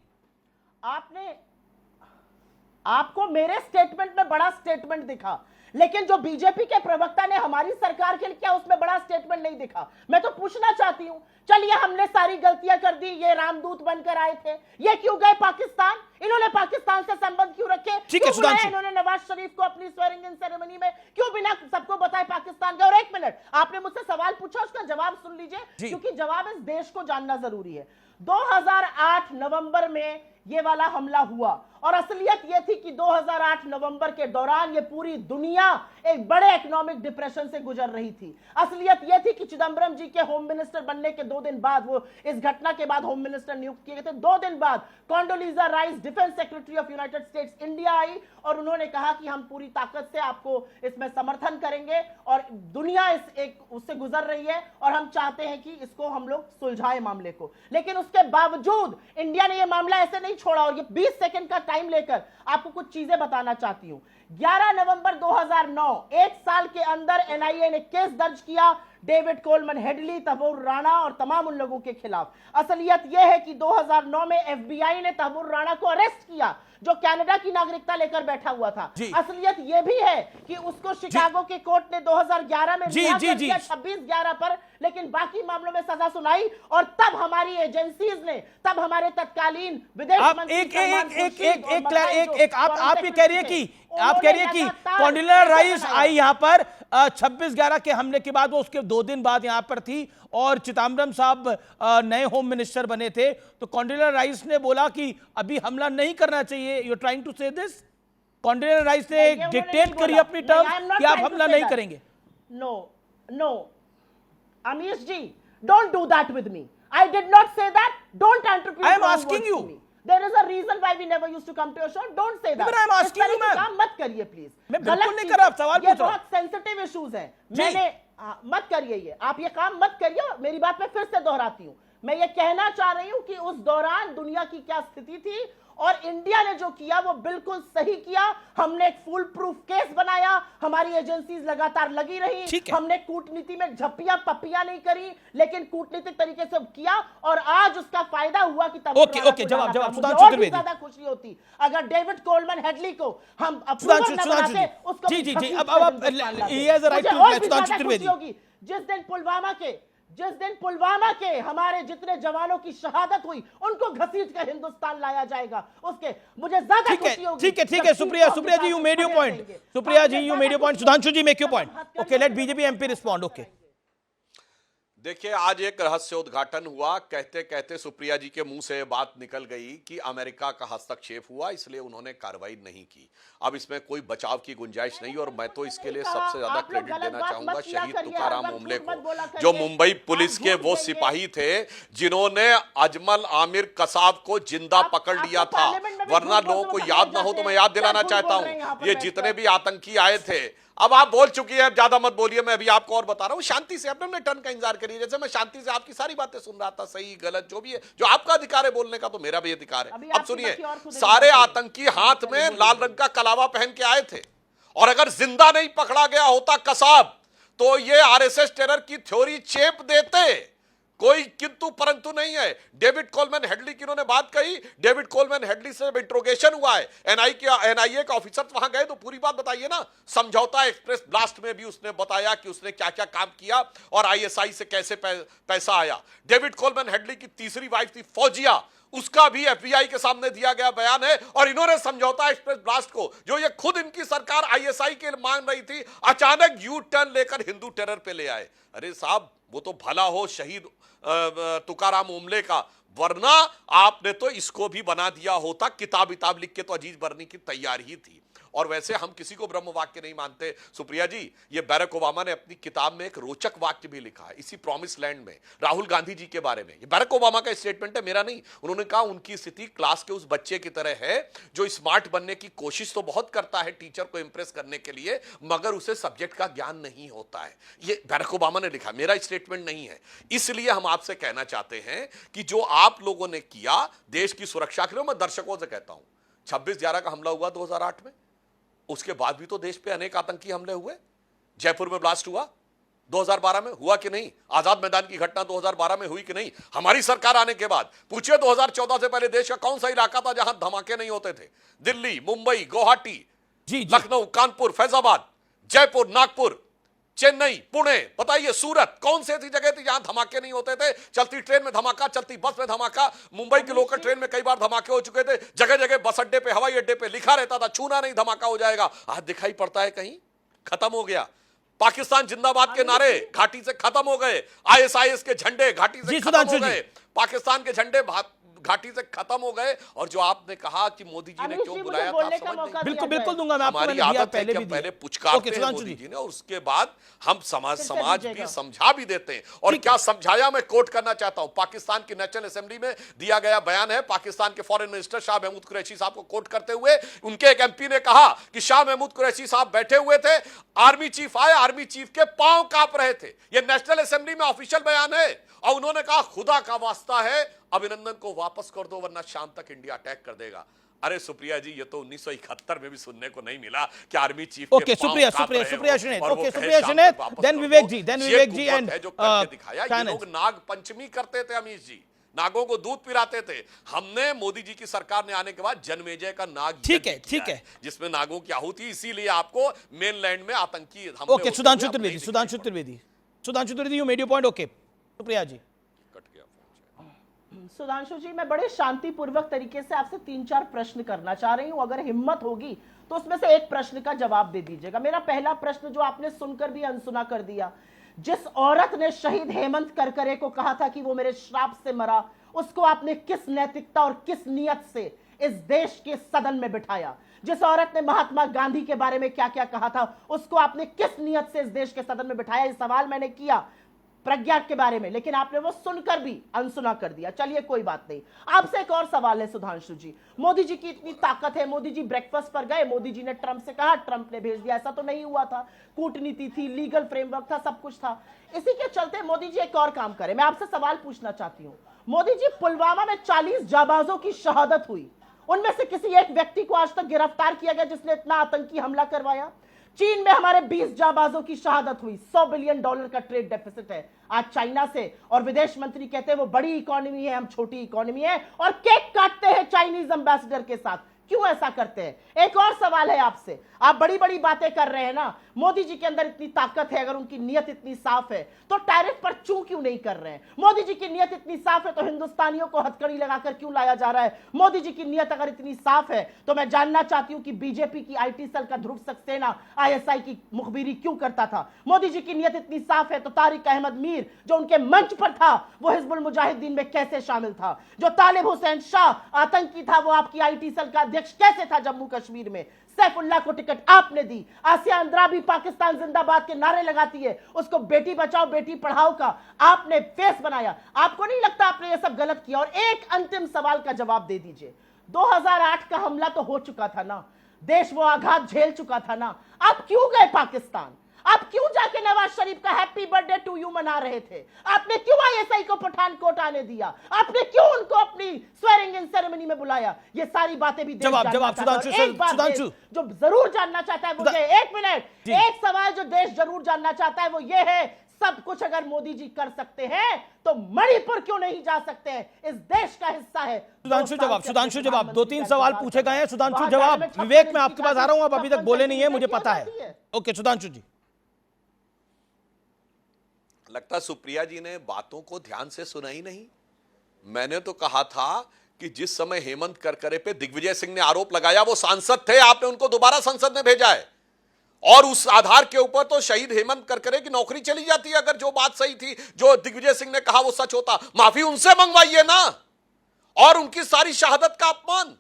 आपको मेरे स्टेटमेंट में बड़ा स्टेटमेंट दिखा, लेकिन जो बीजेपी के प्रवक्ता ने हमारी सरकार के लिए क्या उसमें बड़ा स्टेटमेंट नहीं दिखा? मैं तो पूछना चाहती हूं, चलिए हमने सारी गलतियां कर दी, ये रामदूत बनकर आए थे, ये क्यों गए पाकिस्तान? इन्होंने पाकिस्तान से संबंध क्यों रखे? ठीक है सुधांशु, इन्होंने नवाज शरीफ को अपनी स्वेरिंग इन सेरेमनी में क्यों बिना सबको बताए पाकिस्तान गए? और एक मिनट, आपने मुझसे सवाल पूछा, उसका जवाब सुन लीजिए, क्योंकि जवाब इस देश को जानना जरूरी है। 2008 नवंबर में ये वाला हमला हुआ और असलियत ये थी कि 2008 नवंबर के दौरान ये पूरी दुनिया एक बड़े इकोनॉमिक डिप्रेशन से गुजर रही थी। असलियत ये थी कि चिदंबरम जी के होम मिनिस्टर बनने के 2 दिन बाद, वो इस घटना के बाद होम मिनिस्टर नियुक्त किए गए थे, 2 दिन बाद Condoleezza Rice, defence secretary of United States, India आई और उन्होंने कहा कि हम पूरी ताकत से आपको इसमें समर्थन करेंगे और दुनिया उससे गुजर रही है और हम चाहते हैं कि इसको हम लोग सुलझाए मामले को। लेकिन उसके बावजूद इंडिया ने यह मामला ऐसे नहीं छोड़ा और ये 20 सेकंड का टाइम लेकर आपको कुछ चीजें बताना चाहती हूं। 11 नवंबर 2009, 1 साल के अंदर एनआईए ने केस दर्ज किया David Coleman Headley, Taimur Rana और तमाम उन लोगों के खिलाफ। असलियत यह है कि 2009 में एफबीआई ने तैमूर राणा को अरेस्ट किया जो कनाडा की नागरिकता लेकर बैठा हुआ था। असलियत यह भी है कि उसको शिकागो के कोर्ट ने 2011 में रिहा कर दिया 26/11 पर, लेकिन बाकी मामलों में सजा सुनाई और तब हमारी एजेंसीज ने, तब हमारे तत्कालीन विदेश मंत्री आप ये कह रही है कि कॉन्डोलीजा राइस आई यहां पर 26/11 के हमले के बाद, वो उसके 2 दिन बाद यहां पर थी और चिदंबरम साहब नए होम मिनिस्टर बने थे, तो कॉन्डोलीजा राइस ने बोला कि अभी हमला नहीं करना चाहिए। You are trying to say this? Condoleezza Rice ने डिक्टेट करी अपनी टर्म कि आप हमला नहीं करेंगे? No Amish ji, don't do that with me. I did not say that. Don't attribute. I am asking you. There is a reason why we never used to come to your show. Don't say that. But I am asking you, ma'am. काम मत करिए प्लीज। मैं बिल्कुल नहीं कर रहा, सवाल पूछ रहा हूं। ये बहुत सेंसिटिव इश्यूज हैं। मैंने मत करिए ये, आप ये काम मत करिए। मेरी बात मैं फिर से दोहराती हूँ, मैं ये कहना चाह रही हूँ कि उस दौरान दुनिया की क्या स्थिति थी और इंडिया ने जो किया वो बिल्कुल सही किया। हमने एक फुल प्रूफ केस बनाया, हमारी एजेंसीज लगातार लगी रही, हमने कूटनीति में झप्पियां पप्पियां नहीं करी, लेकिन कूटनीतिक तरीके से किया और आज उसका फायदा हुआ कि तब जवाब ज्यादा खुशी होती अगर डेविड कोलमन हेडली को हम अप्रूवल न बनाते उसको। जिस दिन पुलवामा के हमारे जितने जवानों की शहादत हुई उनको घसीट कर हिंदुस्तान लाया जाएगा, उसके मुझे ज्यादा खुशी होगी। ठीक है Supriya ji, you made your point. Supriya ji, you made your point. Sudhanshu ji, make your point. Okay, let BJP MP respond. Okay, देखिए, आज एक रहस्योद्घाटन हुआ। कहते कहते सुप्रिया जी के मुंह से बात निकल गई कि अमेरिका का हस्तक्षेप हुआ, इसलिए उन्होंने कार्रवाई नहीं की। अब इसमें कोई बचाव की गुंजाइश नहीं और मैं तो इसके लिए सबसे ज्यादा क्रेडिट देना चाहूंगा शहीद तुकाराम ओमले को, जो मुंबई पुलिस के वो सिपाही थे जिन्होंने अजमल आमिर कसाब को जिंदा पकड़ लिया था। वरना लोगों को याद ना हो तो मैं याद दिलाना चाहता हूं, ये जितने भी आतंकी आए थे, अब आप बोल चुकी है, ज्यादा मत बोलिए, मैं अभी आपको और बता रहा हूं, शांति से अपने टर्न का इंतजार करिए। जैसे मैं शांति से आपकी सारी बातें सुन रहा था, सही गलत जो भी है, जो आपका अधिकार है बोलने का, तो मेरा भी अधिकार है। अब सुनिए, सारे आतंकी हाथ में लाल रंग का कलावा पहन के आए थे और अगर जिंदा नहीं पकड़ा गया होता कसाब तो ये आरएसएस टेरर की थ्योरी चेप देते। कोई किंतु परंतु नहीं है। डेविड कोलमन हेडली की उन्होंने बात कही, डेविड कोलमन हेडली से इंट्रोगेशन हुआ है, एनआईए के ऑफिसर वहां गए तो पूरी बात बताइए ना। समझौता एक्सप्रेस ब्लास्ट में भी उसने बताया कि उसने क्या क्या काम किया और आईएसआई से कैसे पैसा आया। डेविड कोलमन हेडली की तीसरी वाइफ थी फौजिया, उसका भी एफबीआई के सामने दिया गया बयान है और इन्होंने समझौता एक्सप्रेस ब्लास्ट को, जो ये खुद इनकी सरकार आईएसआई के मान रही थी, अचानक यू टर्न लेकर हिंदू टेरर पे ले आए। अरे साहब, वो तो भला हो शहीद तुकाराम ओमले का, वरना आपने तो इसको भी बना दिया होता। किताब लिख के तो अजीज बरनी की तैयार ही थी। और वैसे हम किसी को ब्रह्म वाक्य नहीं मानते। सुप्रिया जी, ये बैरक ओबामा ने अपनी किताब में एक रोचक वाक्य भी लिखा है इसी प्रॉमिस लैंड में, राहुल गांधी जी के बारे में। ये बैरक ओबामा का स्टेटमेंट है, मेरा नहीं। उन्होंने कहा उनकी स्थिति क्लास के उस बच्चे की तरह है जो स्मार्ट बनने की कोशिश तो बहुत करता है टीचर को इंप्रेस करने के लिए, मगर उसे सब्जेक्ट का ज्ञान नहीं होता है। ये बैरक ओबामा ने लिखा, मेरा स्टेटमेंट नहीं है। इसलिए हम आपसे कहना चाहते हैं कि जो आप लोगों ने किया देश की सुरक्षा के लिए, मैं दर्शकों से कहता हूं 26/11 का हमला हुआ 2008 में, उसके बाद भी तो देश पे अनेक आतंकी हमले हुए। जयपुर में ब्लास्ट हुआ 2012 में, हुआ कि नहीं? आजाद मैदान की घटना 2012 में हुई कि नहीं? हमारी सरकार आने के बाद पूछिए 2014 से पहले देश का कौन सा इलाका था जहां धमाके नहीं होते थे? दिल्ली, मुंबई, गुवाहाटी, लखनऊ, कानपुर, फैजाबाद, जयपुर, नागपुर, चेन्नई, पुणे, बताइए सूरत, कौन सी ऐसी जगह थी जहां धमाके नहीं होते थे? चलती ट्रेन में धमाका, चलती बस में धमाका, मुंबई की लोकल ट्रेन में कई बार धमाके हो चुके थे। जगह जगह बस अड्डे पे, हवाई अड्डे पे लिखा रहता था छूना नहीं, धमाका हो जाएगा। आज दिखाई पड़ता है कहीं? खत्म हो गया। पाकिस्तान जिंदाबाद के नारे घाटी से खत्म हो गए, आईएसआईएस के झंडे घाटी से खत्म हो गए, पाकिस्तान के झंडे घाटी से खत्म हो गए। और जो आपने कहा कि मोदी जी ने क्यों बुलाया था, आप समझ नहीं। बिल्कुल बिल्कुल दूंगा मैं आपको, हमारी आदत है कि हम पहले पुचकारते हैं मोदी जी ने और उसके बाद हम समाज भी समझा भी देते हैं। और क्या समझाया, मैं कोट करना चाहता हूं, पाकिस्तान की नेशनल असेंबली में दिया गया बयान है, पाकिस्तान के फॉरेन मिनिस्टर शाह महमूद कुरैशी साहब को कोट करते हुए उनके एक एमपी ने कहा कि शाह महमूद कुरैशी साहब बैठे हुए थे, आर्मी चीफ आए, आर्मी चीफ के पांव कांप रहे थे। यह नेशनल असेंबली में ऑफिशियल बयान है। और उन्होंने कहा खुदा का वास्ता है अभिनंदन को वापस कर दो वरना शाम तक इंडिया अटैक कर देगा। अरे सुप्रिया जी, ये तो 1971 में भी सुनने को नहीं मिला कि army chief okay, Supriya Sunil, okay Supriya Sunil, then Vivek ji and जो करके दिखाया। ये लोग नाग पंचमी करते थे, अमीश जी नागों को दूध पिलाते थे। हमने मोदी जी की सरकार ने आने के बाद जनमेजय का नाग ठीक है जिसमें नागों की आहुति, इसीलिए आपको मेनलैंड में आतंकी हमले। Okay, Sudhanshu Trivedi, you made your point. Okay Supriya ji. Sudhanshu ji, मैं बड़े शांतिपूर्वक तरीके से आपसे 3-4 प्रश्न करना चाह रही हूं। अगर हिम्मत होगी तो उसमें से एक प्रश्न का जवाब दे दीजिएगा। मेरा पहला प्रश्न जो आपने सुनकर भी अनसुना कर दिया, जिस औरत ने शहीद हेमंत करकरे को कहा था कि वो मेरे श्राप से मरा, उसको आपने किस नैतिकता और किस नियत से इस देश के सदन में बिठाया? जिस औरत ने महात्मा गांधी के बारे में क्या क्या कहा था, उसको आपने किस नियत से इस देश के सदन में बिठाया? ये सवाल मैंने किया प्रज्ञा के बारे में, लेकिन आपने वो सुनकर भी अनसुना कर दिया। चलिए कोई बात नहीं। आपसे एक और सवाल है सुधांशु जी, मोदी जी की इतनी ताकत है, मोदी जी ब्रेकफास्ट पर गए, मोदी जी ने ट्रंप से कहा, ट्रंप ने भेज दिया, ऐसा तो नहीं हुआ था। कूटनीति थी, लीगल फ्रेमवर्क था, सब कुछ था। इसी के चलते मोदी जी एक और काम करें। मैं आपसे सवाल पूछना चाहती हूं, मोदी जी, पुलवामा में 40 जाबाजों की शहादत हुई, उनमें से किसी एक व्यक्ति को आज तक गिरफ्तार किया गया जिसने इतना आतंकी हमला करवाया? चीन में हमारे 20 जाबाजों की शहादत हुई, $100 बिलियन का ट्रेड डेफिसिट है आज चाइना से, और विदेश मंत्री कहते हैं वो बड़ी इकोनॉमी है, हम छोटी इकोनॉमी है, और केक काटते हैं चाइनीज एम्बेसडर के साथ। क्यों ऐसा करते हैं? एक और सवाल है आपसे, आप बड़ी बड़ी बातें कर रहे हैं ना, मोदी जी के अंदर इतनी ताकत है, अगर उनकी नियत इतनी साफ है तो टैरिफ पर क्यों नहीं कर रहे हैं? मोदी जी की नियत इतनी साफ है तो हिंदुस्तानियों को हथकड़ी लगाकर क्यों लाया जा रहा है? मोदी जी की नियत अगर इतनी साफ है तो मैं जानना चाहती हूं कि बीजेपी की आईटी सेल का ध्रुव सक्सेना आईएसआई की मुखबिरी क्यों करता था? मोदी जी की नियत इतनी साफ है तो तारिक अहमद मीर जो उनके मंच पर था वो हिजबुल मुजाहिदीन में कैसे शामिल था? जो तालिब हुसैन शाह आतंकी था वो आपकी आईटी सेल का अध्यक्ष कैसे था जम्मू कश्मीर में? सैफुल्लाह को टिकट आपने दी, आसिया अंद्राबी पाकिस्तान जिंदाबाद के नारे लगाती है, उसको बेटी बचाओ बेटी पढ़ाओ का आपने फेस बनाया। आपको नहीं लगता आपने ये सब गलत किया? और एक अंतिम सवाल का जवाब दे दीजिए, 2008 का हमला तो हो चुका था ना, देश वो आघात झेल चुका था ना, आप क्यों गए पाकिस्तान? आप क्यों जाके नवाज शरीफ का हैप्पी बर्थडे टू यू मना रहे थे? आपने क्यों आईएसआई को पठानकोट आने दिया? आपने क्यों उनको अपनी स्वेरिंग इन सेरेमनी में बुलाया? ये सारी बातें भी जवाब सुधांशु जो जरूर जानना चाहता है वो ये, एक मिनट, एक सवाल जो देश जरूर जानना चाहता है वो ये है, सब कुछ अगर मोदी जी कर सकते हैं तो मणिपुर क्यों नहीं जा सकते हैं? इस देश का हिस्सा है। सुधांशु जवाब, 2-3 सवाल पूछे गए हैं, सुधांशु जवाब। विवेक, मैं आपके पास आ रहा हूं, आप अभी तक बोले नहीं है, मुझे पता है। ओके सुधांशु जी। लगता सुप्रिया जी ने बातों को ध्यान से सुना ही नहीं। मैंने तो कहा था कि जिस समय हेमंत करकरे पे दिग्विजय सिंह ने आरोप लगाया वो सांसद थे, आपने उनको दोबारा संसद में भेजा है, और उस आधार के ऊपर तो शहीद हेमंत करकरे की नौकरी चली जाती है अगर जो बात सही थी, जो दिग्विजय सिंह ने कहा वो सच होता। माफी उनसे मंगवाइए ना, और उनकी सारी शहादत का अपमान,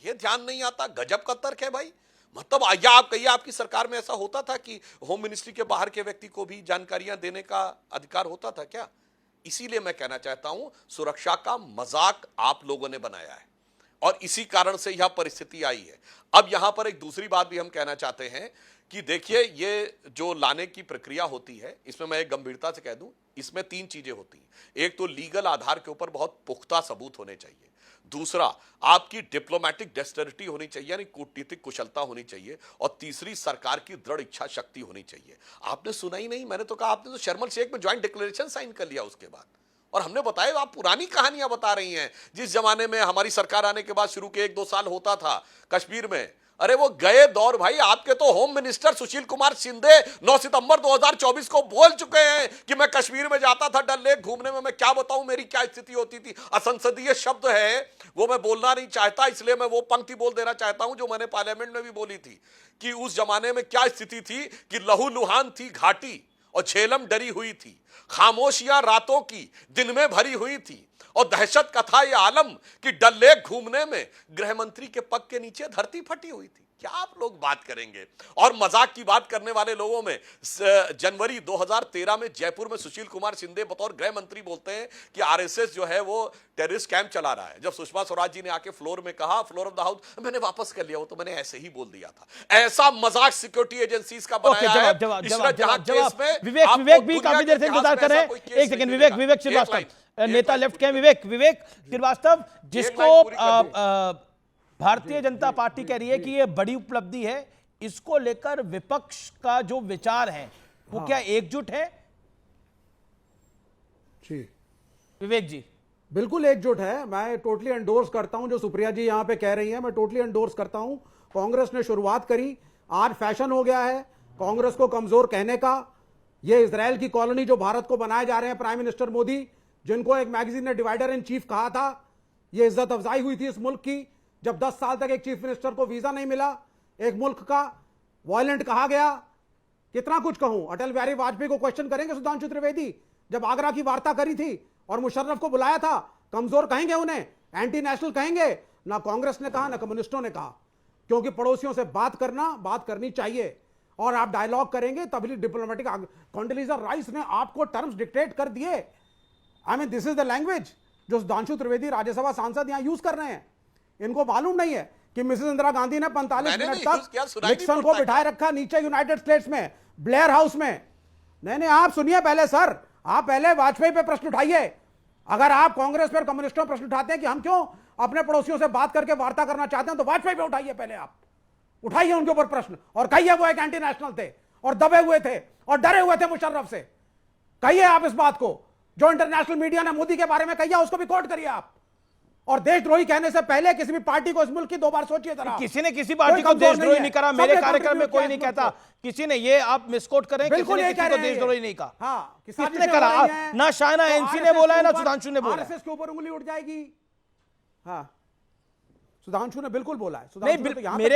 ये ध्यान नहीं आता। गजब का तर्क है भाई। मतलब या आप कहिए आपकी सरकार में ऐसा होता था कि होम मिनिस्ट्री के बाहर के व्यक्ति को भी जानकारियां देने का अधिकार होता था क्या? इसीलिए मैं कहना चाहता हूं, सुरक्षा का मजाक आप लोगों ने बनाया है और इसी कारण से यह परिस्थिति आई है। अब यहां पर एक दूसरी बात भी हम कहना चाहते हैं कि देखिए, ये जो लाने की प्रक्रिया होती है, इसमें मैं एक गंभीरता से कह दूं, इसमें 3 चीजें होती हैं। एक तो लीगल आधार के ऊपर बहुत पुख्ता सबूत होने चाहिए। दूसरा, आपकी डिप्लोमेटिक डेक्स्टरिटी होनी चाहिए, यानी कूटनीतिक कुशलता होनी चाहिए। और तीसरी, सरकार की दृढ़ इच्छा शक्ति होनी चाहिए। आपने सुना ही नहीं, मैंने तो कहा आपने तो शर्म एल शेख में ज्वाइंट डिक्लेरेशन साइन कर लिया उसके बाद, और हमने बताया आप पुरानी कहानियां बता रही हैं। जिस जमाने में हमारी सरकार आने के बाद शुरू के 1-2 साल होता था कश्मीर में, अरे वो गए दौर भाई। आपके तो होम मिनिस्टर सुशील कुमार शिंदे 9 सितंबर 2024 को बोल चुके हैं कि मैं कश्मीर में जाता था डल लेक घूमने में, मैं क्या बताऊं मेरी क्या स्थिति होती थी। असंसदीय शब्द है वो, मैं बोलना नहीं चाहता, इसलिए मैं वो पंक्ति बोल देना चाहता हूं जो मैंने पार्लियामेंट में भी बोली थी कि उस जमाने में क्या स्थिति थी कि लहूलुहान थी घाटी और झेलम डरी हुई थी, खामोशियां रातों की दिन में भरी हुई थी, और दहशत का था यह आलम कि डल लेक घूमने में गृह मंत्री के पग के नीचे धरती फटी हुई थी। क्या आप लोग बात करेंगे? और मजाक की बात करने वाले लोगों में जनवरी 2013 में जयपुर में सुशील कुमार शिंदे बतौर गृह मंत्री बोलते हैं कि आरएसएस जो है वो टेररिस्ट कैंप चला रहा है। जब सुषमा स्वराज जी ने आके फ्लोर में कहा, फ्लोर ऑफ द हाउस, मैंने वापस कर लिया, वो तो मैंने ऐसे ही बोल दिया था। ऐसा मजाक सिक्योरिटी एजेंसीज का बनाया है। विवेक भी काफी देर से इंतजार कर रहे हैं। एक सेकंड, विवेक श्रीवास्तव, नेता लेफ्ट के विवेक श्रीवास्तव, जिसको भारतीय जनता पार्टी कह रही है कि यह बड़ी उपलब्धि है, इसको लेकर विपक्ष का जो विचार है वो क्या एकजुट है? जी विवेक जी, बिल्कुल एकजुट है। मैं टोटली एंडोर्स करता हूं जो सुप्रिया जी यहां पे कह रही हैं, मैं टोटली एंडोर्स करता हूं। कांग्रेस ने शुरुआत करी, आज फैशन हो गया है कांग्रेस को कमजोर कहने का। ये इजराइल की कॉलोनी जो भारत को बनाए जा रहे हैं प्राइम मिनिस्टर मोदी, जिनको एक मैगजीन ने डिवाइडर इन चीफ कहा था, यह इज्जत अफजाई हुई थी इस मुल्क की। जब 10 साल तक एक चीफ मिनिस्टर को वीजा नहीं मिला, एक मुल्क का वायलेंट कहा गया। कितना कुछ कहूं, अटल बिहारी वाजपेयी को क्वेश्चन करेंगे सुधांशु त्रिवेदी, जब आगरा की वार्ता करी थी और मुशर्रफ को बुलाया था, कमजोर कहेंगे उन्हें, एंटी नेशनल कहेंगे? ना कांग्रेस ने कहा ना कम्युनिस्टों ने कहा, क्योंकि पड़ोसियों से बात करनी चाहिए और आप डायलॉग करेंगे तभी डिप्लोमेटिक। कॉन्डोलीजा राइस ने आपको टर्म्स डिक्टेट कर दिए। I mean this is the language जो सुधांशु त्रिवेदी राज्यसभा सांसद यहां यूज कर रहे हैं। इनको मालूम नहीं है कि मिसेस इंदिरा गांधी ने 45 मिनट तक निक्सन को बिठाए रखा नीचे यूनाइटेड स्टेट्स में, ब्लेयर हाउस में। नहीं, आप सुनिए पहले सर, आप पहले वाजपेयी पे प्रश्न उठाइए। अगर आप कांग्रेस पर कम्युनिस्टों प्रश्न उठाते हैं कि हम क्यों अपने पड़ोसियों से बात करके वार्ता करना चाहते हैं, तो वाजपेयी पे उठाइए, पहले आप उठाइए उनके ऊपर प्रश्न और कहिए वो एक एंटी नेशनल थे और दबे हुए थे और डरे हुए थे मुशर्रफ से। कहिए आप इस बात को, जो इंटरनेशनल मीडिया ने मोदी के बारे में कहिए उसको भी कोट करिए आप। और देशद्रोही कहने से पहले किसी भी पार्टी को इस मुल्क की 2 बार सोचिए जरा। किसी ने किसी पार्टी को देशद्रोही नहीं करा, मेरे कार्यक्रम में कोई नहीं कहता किसी ने, ये आप मिसकोट करें, बिल्कुल ये कह रहे हैं देशद्रोही नहीं कहा। हाँ, किसने करा? ना शायना एनसी ने बोला है ना सुधांशु ने बोला। आरएसएस के ऊपर उंगली उठ जाएगी। हाँ, सुधांशु ने बिल्कुल बोला है। नहीं,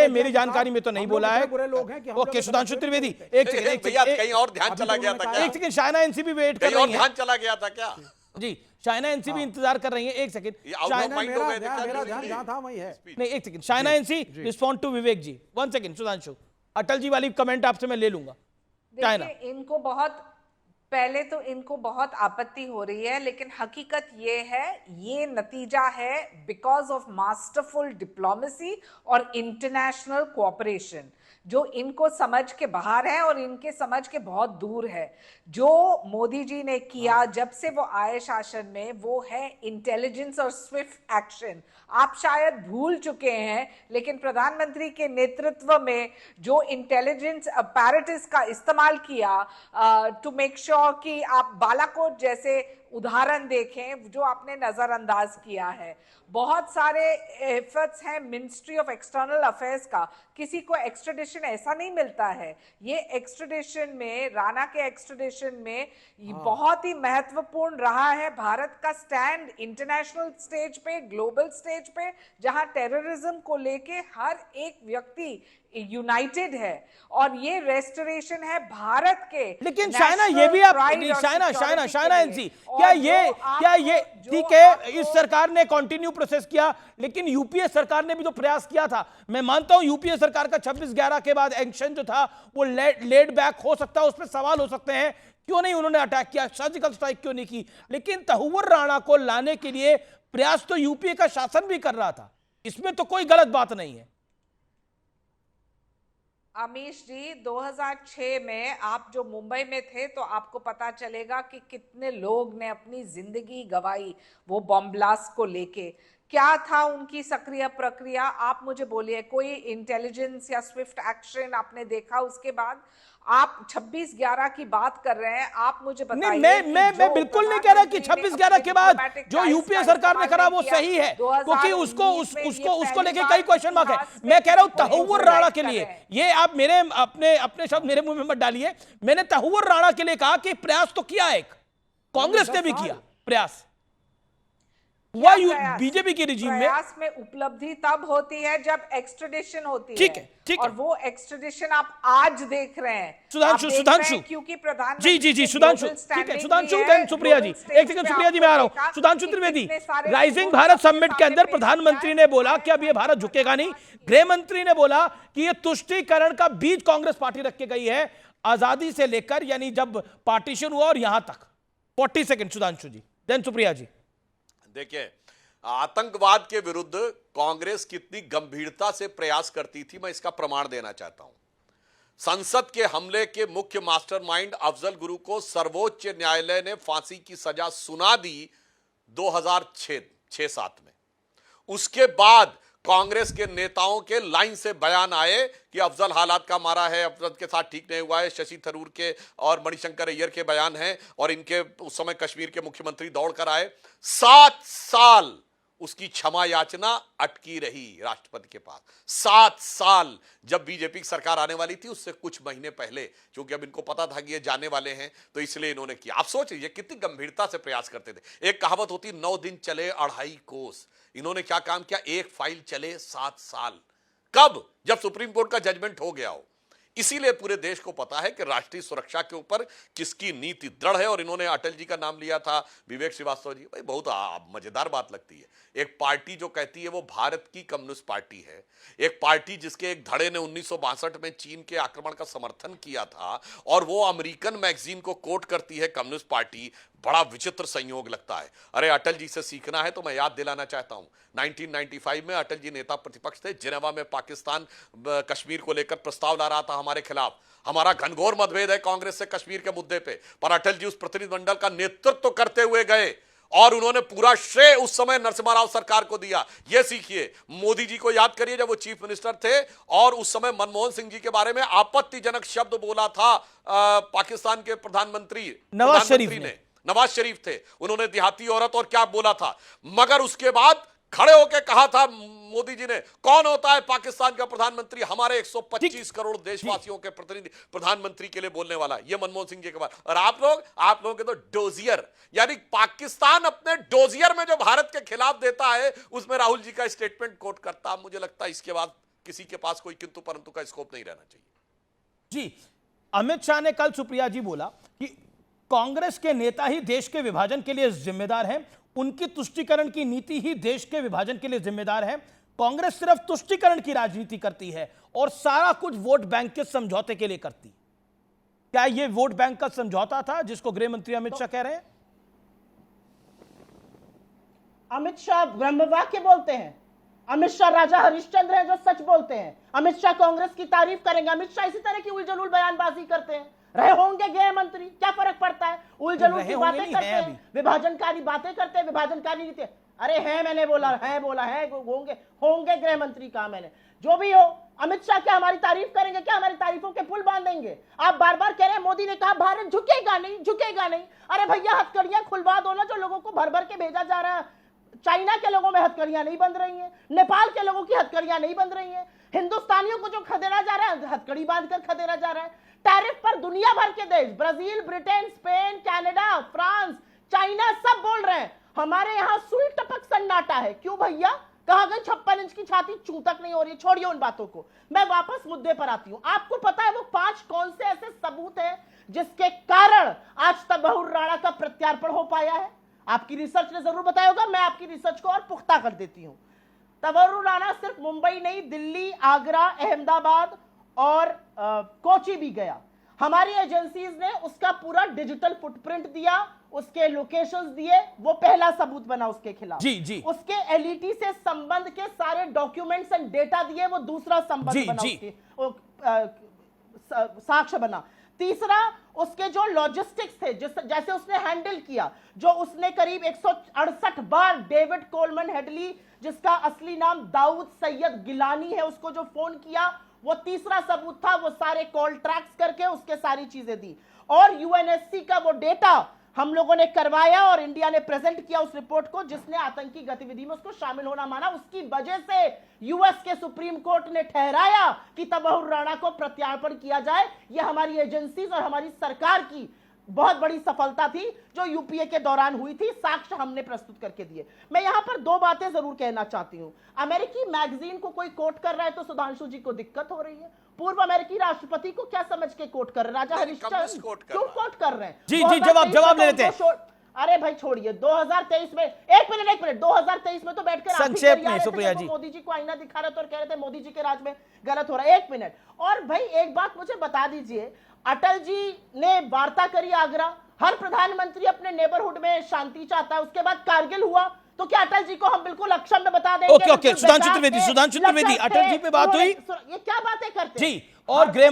मेरी जानकारी में तो नहीं बोला है। बुरे लोग हैं कि ओके, सुधांशु त्रिवेदी, एक सेकंड, कहीं और ध्यान चला गया था क्या? एक सेकंड, शायना एनसी भी वेट कर रही है। ध्यान चला गया था क्या? जी, शायना एनसी भी इंतजार कर रही है। एक सेकंड, मेरा ध्यान जहां था वही है। नहीं, एक second, Shaina NC respond to Vivek ji. 1 second Sudhanshu, Atal ji वाली कमेंट आपसे मैं ले लूंगा। देखिए, इनको बहुत आपत्ति हो रही है, लेकिन हकीकत ये है, ये नतीजा है बिकॉज ऑफ मास्टरफुल डिप्लोमेसी और इंटरनेशनल कोऑपरेशन, जो इनको समझ के बाहर है और इनके समझ के बहुत दूर है। जो मोदी जी ने किया जब से वो आए शासन में, वो है इंटेलिजेंस और स्विफ्ट एक्शन। आप शायद भूल चुके हैं, लेकिन प्रधानमंत्री के नेतृत्व में जो इंटेलिजेंस अपैरेटस का इस्तेमाल किया टू मेक श्योर कि आप बालाकोट जैसे उदाहरण देखें, जो आपने नजरअंदाज किया है। बहुत सारे एफर्ट्स हैं मिनिस्ट्री ऑफ एक्सटर्नल अफेयर्स का, किसी को एक्सट्रेडिशन ऐसा नहीं मिलता है। ये एक्सट्रेडिशन में, राणा के एक्सट्रेडिशन में बहुत ही महत्वपूर्ण रहा है भारत का स्टैंड इंटरनेशनल स्टेज पे, ग्लोबल स्टेज पे, जहां टेररिज्म को लेके हर एक व्यक्ति यूनाइटेड है और ये रेस्टोरेशन है भारत के। लेकिन शायना ये भी आप शायना एनसी क्या ये ठीक है, इस सरकार ने कंटिन्यू प्रोसेस किया, लेकिन यूपीए सरकार ने भी तो प्रयास किया था। मैं मानता हूं यूपीए सरकार का 26/11 के बाद एक्शन जो था वो लेड बैक हो सकता है, उस पर सवाल हो सकते हैं क्यों नहीं उन्होंने अटैक किया, सर्जिकल स्ट्राइक क्यों नहीं की, लेकिन तहव्वुर राणा को लाने के लिए प्रयास तो यूपीए का शासन भी कर रहा था, इसमें तो कोई गलत बात नहीं है। अमीश जी 2006 में आप जो मुंबई में थे तो आपको पता चलेगा कि कितने लोग ने अपनी जिंदगी गंवाई वो बॉम्ब ब्लास्ट को लेके। क्या था उनकी सक्रिय प्रक्रिया, आप मुझे बोलिए। कोई इंटेलिजेंस या स्विफ्ट एक्शन आपने देखा उसके बाद? आप 26/11 की बात कर रहे हैं, आप मुझे बताइए। मैं बिल्कुल नहीं कह रहा कि 26/11 के बाद जो यूपीए सरकार ने करा वो सही है, क्योंकि उसको लेके कई क्वेश्चन मार्क है। मैं कह रहा हूं तहव्वुर राणा के लिए, ये आप मेरे अपने शब्द मेरे मुंह में मत डालिए। मैंने तहव्वुर राणा के लिए कहा कि प्रयास तो किया, एक कांग्रेस ने भी किया प्रयास, हुआ बीजेपी की रिजीम में। प्रयास में उपलब्धि तब होती है जब एक्सट्रेडिशन होती है। ठीक है, और वो एक्सट्रेडिशन आप आज देख रहे हैं। सुधांशु क्योंकि प्रधानमंत्री जी सुधांशु, ठीक है सुधांशु, देन सुप्रिया जी, एक सेकंड सुप्रिया जी मैं आ रहा हूं। सुधांशु त्रिवेदी, राइजिंग भारत समिट के अंदर प्रधानमंत्री ने बोला कि अब ये भारत झुकेगा नहीं, गृह मंत्री ने बोला कि ये तुष्टीकरण का बीज कांग्रेस पार्टी रख के गई है आजादी से लेकर, यानी जब पार्टीशन हुआ और यहां तक। 40 सेकंड सुधांशु जी, देन सुप्रिया जी। देखिए, आतंकवाद के विरुद्ध कांग्रेस कितनी गंभीरता से प्रयास करती थी, मैं इसका प्रमाण देना चाहता हूं। संसद के हमले के मुख्य मास्टरमाइंड अफजल गुरु को सर्वोच्च न्यायालय ने फांसी की सजा सुना दी 2006-7 में। उसके बाद कांग्रेस के नेताओं के लाइन से बयान आए कि अफजल हालात का मारा है, अफजल के साथ ठीक नहीं हुआ है। शशि थरूर के और मणिशंकर अय्यर के बयान हैं, और इनके उस समय कश्मीर के मुख्यमंत्री दौड़ कर आए। 7 साल उसकी क्षमा याचना अटकी रही राष्ट्रपति के पास। 7 साल। जब बीजेपी की सरकार आने वाली थी उससे कुछ महीने पहले, क्योंकि अब इनको पता था कि ये जाने वाले हैं, तो इसलिए इन्होंने किया। आप सोच लीजिए कितनी गंभीरता से प्रयास करते थे। एक कहावत होती, 9 दिन चले 2.5 कोस। इन्होंने क्या काम किया, एक फाइल चले 7 साल। कब? जब सुप्रीम कोर्ट का जजमेंट हो गया हो। इसीलिए पूरे देश को पता है कि राष्ट्रीय सुरक्षा के ऊपर किसकी नीति दृढ़ है। और इन्होंने अटल जी का नाम लिया था, विवेक श्रीवास्तव जी। भाई बहुत मजेदार बात लगती है, एक पार्टी जो कहती है वो भारत की कम्युनिस्ट पार्टी है, एक पार्टी जिसके एक धड़े ने 1962 में चीन के आक्रमण का समर्थन किया था, और वो अमेरिकन मैगजीन को कोट करती है कम्युनिस्ट पार्टी। बड़ा विचित्र संयोग लगता है। अरे अटल जी से सीखना है तो मैं याद दिलाना चाहता हूं, 1995 में अटल जी नेता प्रतिपक्ष थे। जिनेवा में पाकिस्तान कश्मीर को लेकर प्रस्ताव ला रहा था हमारे खिलाफ। हमारा घनघोर मतभेद है कांग्रेस से कश्मीर के मुद्दे पे, पर अटल जी उस प्रतिनिधिमंडल का नेतृत्व करते हुए गए, और उन्होंने पूरा श्रेय उस समय नरसिम्हा राव सरकार को दिया। यह सीखिए। मोदी जी को याद करिए जब वो चीफ मिनिस्टर थे, और उस समय मनमोहन सिंह जी के बारे में आपत्तिजनक शब्द बोला था पाकिस्तान के प्रधानमंत्री नवाज शरीफ थे। उन्होंने देहाती औरत और क्या बोला था, मगर उसके बाद खड़े होकर कहा था मोदी जी ने, कौन होता है पाकिस्तान का प्रधानमंत्री? हमारे 125 करोड़ देशवासियों के प्रतिनिधि प्रधानमंत्री के लिए बोलने वाला। ये मनमोहन सिंह जी के बाद। और आप लोगों के तो डोजियर, यानी पाकिस्तान अपने डोजियर में जो भारत के खिलाफ देता है उसमें राहुल जी का स्टेटमेंट कोट करता। मुझे लगता है इसके बाद किसी के पास कोई किंतु परंतु का स्कोप नहीं रहना चाहिए। जी, अमित शाह ने कल, सुप्रिया जी, बोला कि कांग्रेस के नेता ही देश के विभाजन के लिए जिम्मेदार हैं, उनकी तुष्टीकरण की नीति ही देश के विभाजन के लिए जिम्मेदार है। कांग्रेस सिर्फ तुष्टीकरण की राजनीति करती है और सारा कुछ वोट बैंक के समझौते के लिए करती है। क्या यह वोट बैंक का समझौता था जिसको गृह मंत्री अमित शाह कह रहे हैं? अमित शाह ब्रह्मवाक्य बोलते हैं, अमित शाह राजा हरिश्चंद्र हैं जो सच बोलते हैं। अमित शाह कांग्रेस की तारीफ करेंगे। अमित शाह इसी तरह की उलझुल बयानबाजी करते हैं। रहे होंगे गृह मंत्री, क्या फर्क पड़ता है? उलझुल की बातें करते हैं, विभाजनकारी बातें करते हैं, विभाजनकारी नीति। अरे है, मैंने बोला है, होंगे गृह मंत्री कहा मैंने। जो भी हो, अमित शाह क्या हमारी तारीफ करेंगे? क्या हमारी तारीफों के पुल बांधेंगे? आप बार बार कह रहे हैं मोदी ने कहा भारत झुकेगा नहीं। अरे भैया, हथकड़ियां खुलवा दो ना, जो लोगों को भर भर के भेजा जा रहा है। चाइना के लोगों में हथकड़ियां नहीं बंध रही हैं, नेपाल के लोगों की हथकड़ियां नहीं बंध रही हैं, हिंदुस्तानियों को जो खदेड़ा जा रहा है हथकड़ी बांधकर खदेड़ा जा रहा है। टैरिफ पर दुनिया भर के देश, Brazil, Britain, Spain, Canada, France, China, सब बोल रहे हैं। हमारे यहां सुई टपक सन्नाटा है। क्यों भैया? कहां गए 56 इंच की छाती चूं तक नहीं हो रही है। छोड़िए उन बातों को, मैं वापस मुद्दे पर आती हूं। आपको पता है वो 5 कौन से ऐसे सबूत हैं जिसके कारण आज तबहुर राणा का प्रत्यार्पण हो पाया है? आपकी रिसर्च ने जरूर बताया होगा, मैं आपकी रिसर्च को और पुख्ता कर देती हूं। तबहुर राणा सिर्फ मुंबई नहीं, दिल्ली, आगरा, अहमदाबाद और कोची भी गया। हमारी एजेंसीज ने उसका पूरा डिजिटल फुटप्रिंट दिया, उसके लोकेशंस दिए, वो पहला सबूत बना उसके खिलाफ। जी जी। उसके एलईटी से संबंध के सारे डॉक्यूमेंट्स एंड डेटा दिए, वो दूसरा संबंध बना, उसके साक्ष्य बना। तीसरा, उसके जो लॉजिस्टिक्स थे, जैसे उसने हैंडल किया, जो उसने करीब 168 बार डेविड कोलमन हेडली, जिसका असली नाम दाऊद सैयद गिलानी है, उसको जो फोन किया, वो तीसरा सबूत था। वो सारे कॉल ट्रैक्स करके उसके सारी चीजें दी। और यूएनएससी का वो डेटा हम लोगों ने करवाया और इंडिया ने प्रेजेंट किया उस रिपोर्ट को, जिसने आतंकी गतिविधि में उसको शामिल होना माना। उसकी वजह से यूएस के सुप्रीम कोर्ट ने ठहराया कि तबहुर राणा को प्रत्यार्पण किया जाए। यह हमारी एजेंसीज और हमारी सरकार की बहुत बड़ी सफलता थी जो यूपीए के दौरान हुई थी। साक्ष्य हमने प्रस्तुत करके दिए। मैं यहां पर 2 बातें जरूर कहना चाहती हूं। अमेरिकी मैगजीन को कोई कोट कर रहा है तो सुधांशु जी को दिक्कत हो रही है। पूर्व अमेरिकी राष्ट्रपति को क्या समझ के कोट कर रहे हैं? राजा हरिश्चंद्र क्यों कोट कर रहे हैं? जी जी, जवाब ले लेते हैं। अरे भाई छोड़िए, 2023 में एक मिनट 2023 में तो बैठकर संक्षेप में सुप्रिया जी मोदी जी को आईना दिखा रहे थे और कह रहे थे मोदी जी के राज में गलत हो रहा है। 1 मिनट। और भाई एक बात मुझे बता दीजिए, अटल जी ने वार्ता करी आगरा। हर प्रधानमंत्री अपने नेबरहुड में शांति चाहता है। उसके बाद कारगिल हुआ, तो क्या अटल जी को हम बिल्कुल अक्षम में बता देंगे? ओके, सुधांशु त्रिवेदी, अटल जी पे बात हुई, ये क्या बातें करते जी। और गृह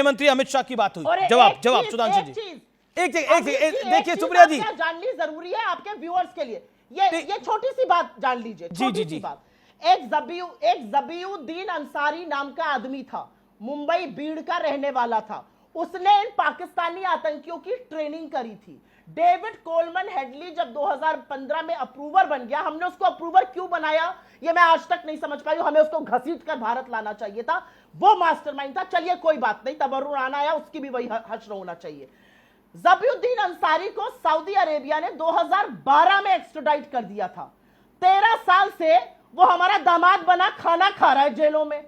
मंत्री अमित शाह की बात हुई। जवाब सुधांशु जी। एक देखिए सुप्रिया जी, जाननी जरूरी है आपके व्यूअर्स के लिए। ये छोटी सी बात जान लीजिए, छोटी सी बात। एक जबीउद्दीन अंसारी नाम का आदमी था, मुंबई बीड़ का रहने वाला था। उसने इन पाकिस्तानी आतंकियों की ट्रेनिंग करी थी। डेविड कोलमन हेडली जब 2015 में अप्रूवर बन गया, हमने उसको अप्रूवर क्यों बनाया ये मैं आज तक नहीं समझ पाई। हमें उसको घसीट कर भारत लाना चाहिए था, वो मास्टरमाइंड था। चलिए कोई बात नहीं, तबर्रुर आना आया, उसकी भी वही हश्र होना चाहिए। जबीउद्दीन अंसारी को सऊदी अरेबिया ने 2012 में एक्स्ट्राडाइट कर दिया था। 13 साल से वो हमारा दामाद बना, खाना खा रहा है जेलों में।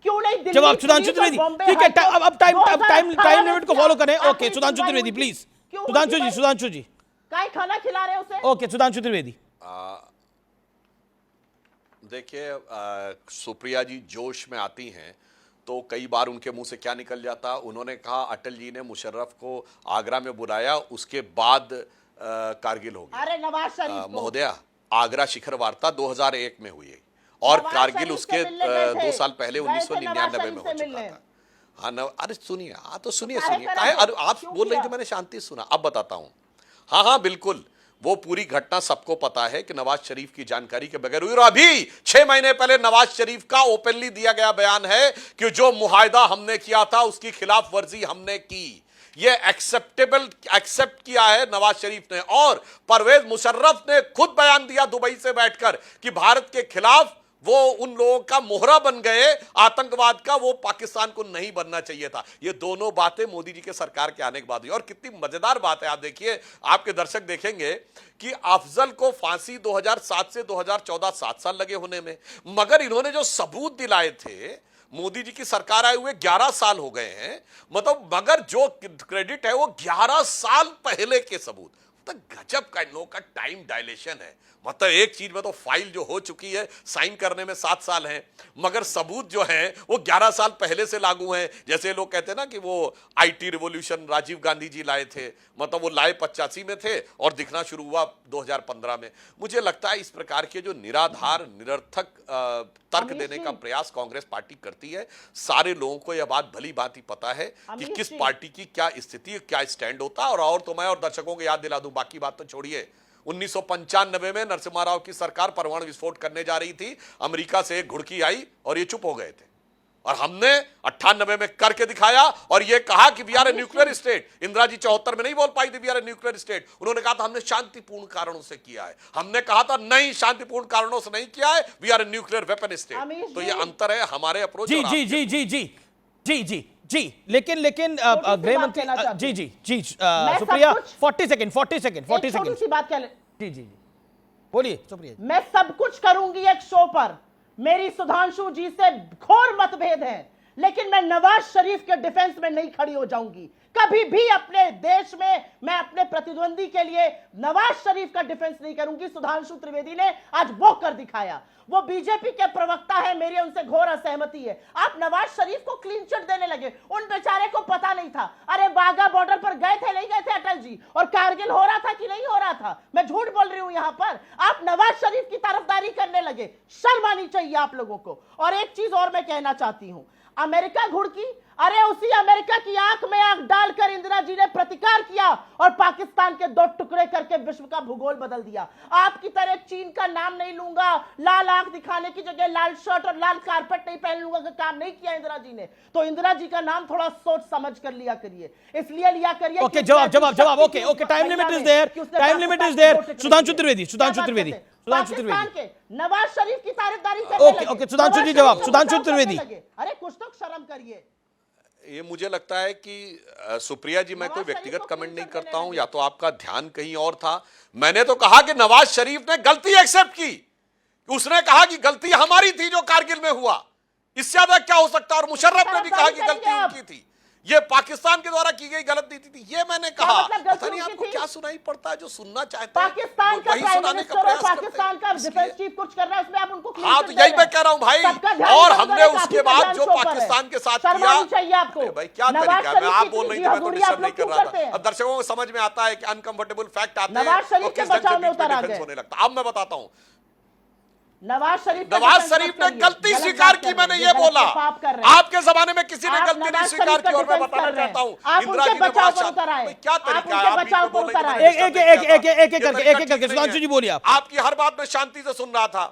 क्यों नहीं? जवाब सुधांशु त्रिवेदी। ठीक है, अब टाइम लिमिट को फॉलो करें। Okay Sudhanshu Trivedi please. सुधांशु जी काय खाना खिला रहे हैं उसे? ओके सुधांशु त्रिवेदी। देखिए, सुप्रिया जी जोश में आती हैं तो कई बार उनके मुंह से क्या निकल जाता। उन्होंने कहा अटल जी ने मुशर्रफ को आगरा में बुलाया, उसके बाद कारगिल हो गया। अरे नवाज शरीफ महोदया, आगरा शिखर वार्ता 2001 में हुई है और कारगिल उसके 2 साल पहले 1999 में हो चुका था। हाँ अरे सुनिए, हाँ तो सुनिए आप बोल रही थी, मैंने शांति सुना। अब बताता हूं। हाँ बिल्कुल, वो पूरी घटना सबको पता है कि नवाज शरीफ की जानकारी के बगैर हुई। और अभी 6 महीने पहले नवाज शरीफ का ओपनली दिया गया बयान है कि जो मुआहदा हमने किया था उसकी खिलाफ वर्जी हमने की। ये एक्सेप्ट किया है नवाज शरीफ ने। और परवेज मुशर्रफ ने खुद बयान दिया दुबई से बैठकर कि भारत के खिलाफ वो उन लोगों का मोहरा बन गए आतंकवाद का, वो पाकिस्तान को नहीं बनना चाहिए था। ये दोनों बातें मोदी जी के सरकार के आने के बाद हुई। और कितनी मजेदार बात है, आप देखिए, आपके दर्शक देखेंगे कि अफजल को फांसी 2007 से 2014 7 साल लगे होने में, मगर इन्होंने जो सबूत दिलाए थे, मोदी जी की सरकार आए हुए 11 साल हो गए हैं, मतलब मगर जो क्रेडिट है वो 11 साल पहले के सबूत। तो गजब का इन लोगों का टाइम डायलेशन है। मतलब एक चीज में तो फाइल जो हो चुकी है साइन करने में 7 साल हैं, मगर सबूत जो हैं वो 11 साल पहले से लागू हैं। जैसे लोग कहते हैं ना कि वो आईटी रिवॉल्यूशन राजीव गांधी जी लाए थे, मतलब वो लाए 85 में थे और दिखना शुरू हुआ 2015 में। मुझे लगता है इस प्रकार के जो निराधार निरर्थक तर्क देने का प्रयास कांग्रेस पार्टी करती है। सारे लोगों को यह बात भली भांति पता है कि किस पार्टी की क्या स्थिति, क्या स्टैंड होता है। और तो मैं और दर्शकों को याद दिला दूं, बाकी बात तो छोड़िए, 1995 में नरसिम्हा राव की सरकार परमाणु विस्फोट करने जा रही थी, अमेरिका से एक घुड़की आई और ये चुप हो गए थे। और हमने 98 में करके दिखाया और ये कहा कि we are a nuclear state. Indira ji 74 में नहीं बोल पाई थी we are a nuclear state. उन्होंने कहा था हमने शांतिपूर्ण कारणों से किया है। हमने कहा था नहीं, शांतिपूर्ण कारणों से नहीं किया है, we are a nuclear weapon state. तो ये अंतर है हमारे अप्रोच। जी जी जी जी जी जी जी जी लेकिन गृह मंत्री जी जी जी सुप्रिया 40 सेकंड सी बात क्या जी जी बोलिए सुप्रिया। मैं सब कुछ करूंगी एक शो पर। मेरी सुधांशु जी से घोर मतभेद है, लेकिन मैं नवाज शरीफ के डिफेंस में नहीं खड़ी हो जाऊंगी। कभी भी अपने देश में मैं अपने प्रतिद्वंदी के लिए नवाज शरीफ का डिफेंस नहीं करूंगी। सुधांशु त्रिवेदी ने आज वो कर दिखाया। वो बीजेपी के प्रवक्ता है, मेरी उनसे घोर असहमति है। आप नवाज शरीफ को क्लीन चिट देने लगे, उन बेचारे को पता नहीं था। अरे वाघा बॉर्डर पर गए थे नहीं गए थे अटल जी, और कारगिल हो रहा था कि नहीं हो रहा था? मैं झूठ बोल रही हूं यहां पर? आप नवाज शरीफ की तरफदारी करने लगे, शर्म आनी चाहिए आप लोगों को। और एक चीज और मैं कहना चाहती हूं, अमेरिका घुड़की, अरे उसी अमेरिका की आंख में आंख डालकर इंदिरा जी ने प्रतिकार किया और पाकिस्तान के 2 टुकड़े करके विश्व का भूगोल बदल दिया। आपकी तरह चीन का नाम नहीं लूंगा, लाल आंख दिखाने की जगह लाल शर्ट और लाल कारपेट नहीं पहन लूंगा का काम नहीं किया इंदिरा जी ने। तो इंदिरा जी का नाम थोड़ा सोच समझ कर लिया करिए, इसलिए लिया करिए। ओके, जवाब okay, time limit is there. Sudhanshu Trivedi Pakistan के नवाज शरीफ की तारीफदारी करने लगे। ओके, सुधांशु जी जवाब। सुधांशु त्रिवेदी, अरे कुछ तो शर्म करिए। ये मुझे लगता है कि सुप्रिया जी, मैं कोई व्यक्तिगत कमेंट नहीं करता हूं, या तो आपका ध्यान कहीं और था। मैंने तो कहा कि नवाज शरीफ ने गलती एक्सेप्ट की, उसने कहा कि गलती हमारी थी जो कारगिल में हुआ, इससे ज्यादा क्या हो सकता है। और मुशर्रफ ने भी कहा कि गलती उनकी थी, ये पाकिस्तान के द्वारा की गई गलत नीति थी। ये मैंने कहा, पता नहीं आपको क्या सुनाई पड़ता है, जो सुनना चाहते हैं पाकिस्तान का प्राइम मिनिस्टर और पाकिस्तान का डिफेंस चीफ कुछ कर रहा है, उसमें आप उनको क्लीन हाँ, तो यही मैं कह रहा हूं भाई। और हमने उसके बाद जो पाकिस्तान के साथ किया, भाई क्या तरीका है। मैं आप बोल रही थी, मैं तो डिस्टर्ब नहीं कर रहा था। अब दर्शकों को समझ में आता है कि अनकंफर्टेबल फैक्ट आते हैं तो किस ढंग से डिफेंस होने लगता। अब मैं बताता हूं, नवाज शरीफ ने गलती स्वीकार की, मैंने ये बोला। आपके जमाने में किसी ने गलती नहीं स्वीकार की, और मैं बताना चाहता हूं इंदिरा जी ने बड़ा क्या तरीका है। सुधांशु जी बोलिए। आपकी हर बात में शांति से सुन रहा था।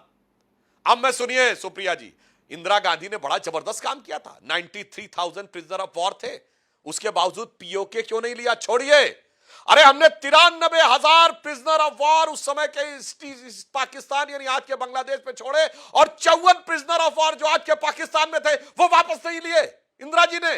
अब मैं सुनिए सुप्रिया जी, इंदिरा गांधी ने बड़ा जबरदस्त काम किया था। 93,000 प्रिजनर ऑफ वॉर थे, उसके बावजूद पीओके क्यों नहीं लिया? छोड़िए, अरे हमने 93,000 प्रिजनर ऑफ वॉर उस समय के पाकिस्तान यानी आज के बांग्लादेश पे छोड़े, और 54 प्रिजनर ऑफ वॉर जो आज के पाकिस्तान में थे वो वापस नहीं लिए इंदिरा जी ने।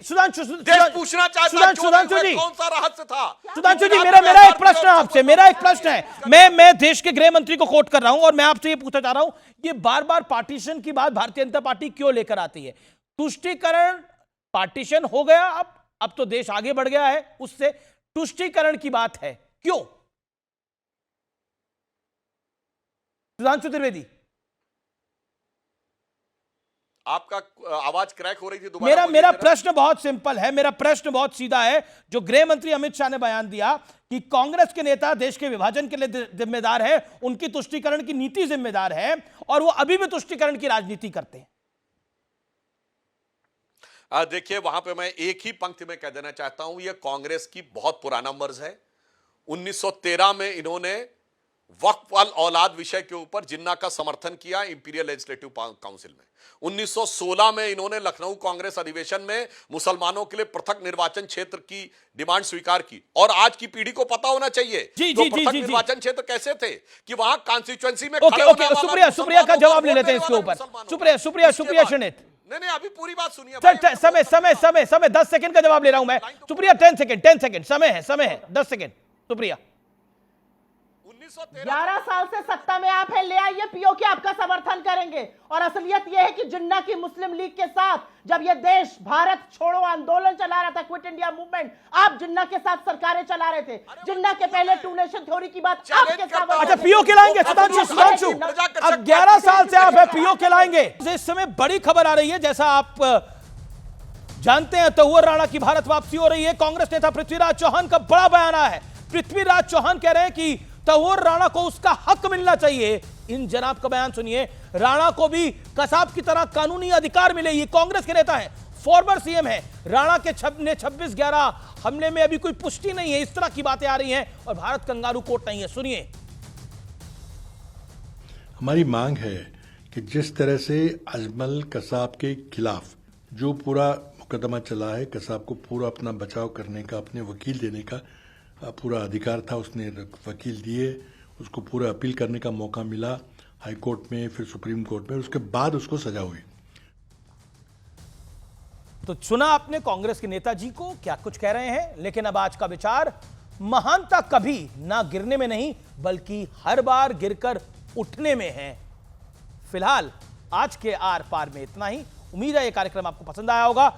सुधांशु पूछना चाहता हूं सुधांशु जी, कौन सा रहस्य था? सुधांशु जी, मेरा एक प्रश्न है आपसे, मेरा एक प्रश्न है। मैं देश के गृह मंत्री को कोट कर रहा हूं और मैं आपसे ये पूछना चाह रहा हूं, ये बार बार पार्टीशन की बात भारतीय जनता पार्टी क्यों लेकर आती है? तुष्टीकरण, पार्टीशन हो गया, अब तो देश आगे बढ़ गया है, उससे तुष्टीकरण की बात है, क्यों? सुधांशु त्रिवेदी, आपका आवाज क्रैक हो रही थी, दोबारा मेरा प्रश्न बहुत सिंपल है, मेरा प्रश्न बहुत सीधा है। जो गृह मंत्री अमित शाह ने बयान दिया कि कांग्रेस के नेता देश के विभाजन के लिए जिम्मेदार है, उनकी तुष्टीकरण की नीति जिम्मेदार है, और वो अभी भी तुष्टीकरण की राजनीति करते हैं। देखिए, वहां पे मैं एक ही पंक्ति में कह देना चाहता हूं, यह कांग्रेस की बहुत पुराना मर्ज है। 1913 में इन्होंने वक्फ अल औलाद विषय के ऊपर जिन्ना का समर्थन किया इंपीरियल लेजिस्लेटिव काउंसिल में। 1916 में इन्होंने लखनऊ कांग्रेस अधिवेशन में मुसलमानों के लिए पृथक निर्वाचन क्षेत्र की डिमांड स्वीकार की। और आज की पीढ़ी को पता होना चाहिए तो पृथक निर्वाचन क्षेत्र कैसे थे कि वहां कॉन्स्टिट्यूएंसी में सुप्रिया का जवाब ले लेते हैं इसके ऊपर। सुप्रिया शनित, नहीं, अभी पूरी बात सुनिए। समय 10 सेकंड का जवाब ले रहा हूं मैं। सुप्रिया 10 सेकंड समय है 10 सेकंड। सुप्रिया, 11 साल से सत्ता में आप है, ले आइए पीओके, आपका समर्थन करेंगे। और असलियत यह है कि जिन्ना की मुस्लिम लीग के साथ जब यह देश भारत छोड़ो आंदोलन चला रहा था, क्विट इंडिया मूवमेंट, आप जिन्ना के साथ सरकारें चला रहे थे। जिन्ना के पहले टू नेशन थ्योरी की बात आपके साथ। अच्छा, पीओके लाएंगे सुधांशु, अब 11 साल से आप है पीओके लाएंगे। इस समय बड़ी खबर आ रही है, जैसा आप जानते हैं, तहुवर राणा की भारत वापसी हो रही है। कांग्रेस नेता पृथ्वीराज चौहान का बड़ा बयान आया है। पृथ्वीराज चौहान कह रहे हैं कि तहुवर राणा को उसका हक मिलना चाहिए। इन जनाब का बयान सुनिए, राणा को भी कसाब की तरह कानूनी अधिकार मिले। ये कांग्रेस के नेता हैं, फॉर्मर सीएम है। राणा के 26/11 हमले में अभी कोई पुष्टि नहीं है, इस तरह की बातें आ रही हैं, और भारत कंगारू कोर्ट नहीं है। सुनिए, हमारी मांग है कि जिस तरह से अजमल कसाब के खिलाफ जो पूरा मुकदमा चला है, कसाब को पूरा अपना बचाव करने का, अपने वकील देने का पूरा अधिकार था, उसने वकील दिए, उसको पूरा अपील करने का मौका मिला हाई कोर्ट में, फिर सुप्रीम कोर्ट में, उसके बाद उसको सजा हुई। तो सुना आपने कांग्रेस के नेताजी को क्या कुछ कह रहे हैं। लेकिन अब आज का विचार, महानता कभी ना गिरने में नहीं बल्कि हर बार गिरकर उठने में है। फिलहाल आज के आर पार में इतना ही। उम्मीद है ये कार्यक्रम आपको पसंद आया होगा।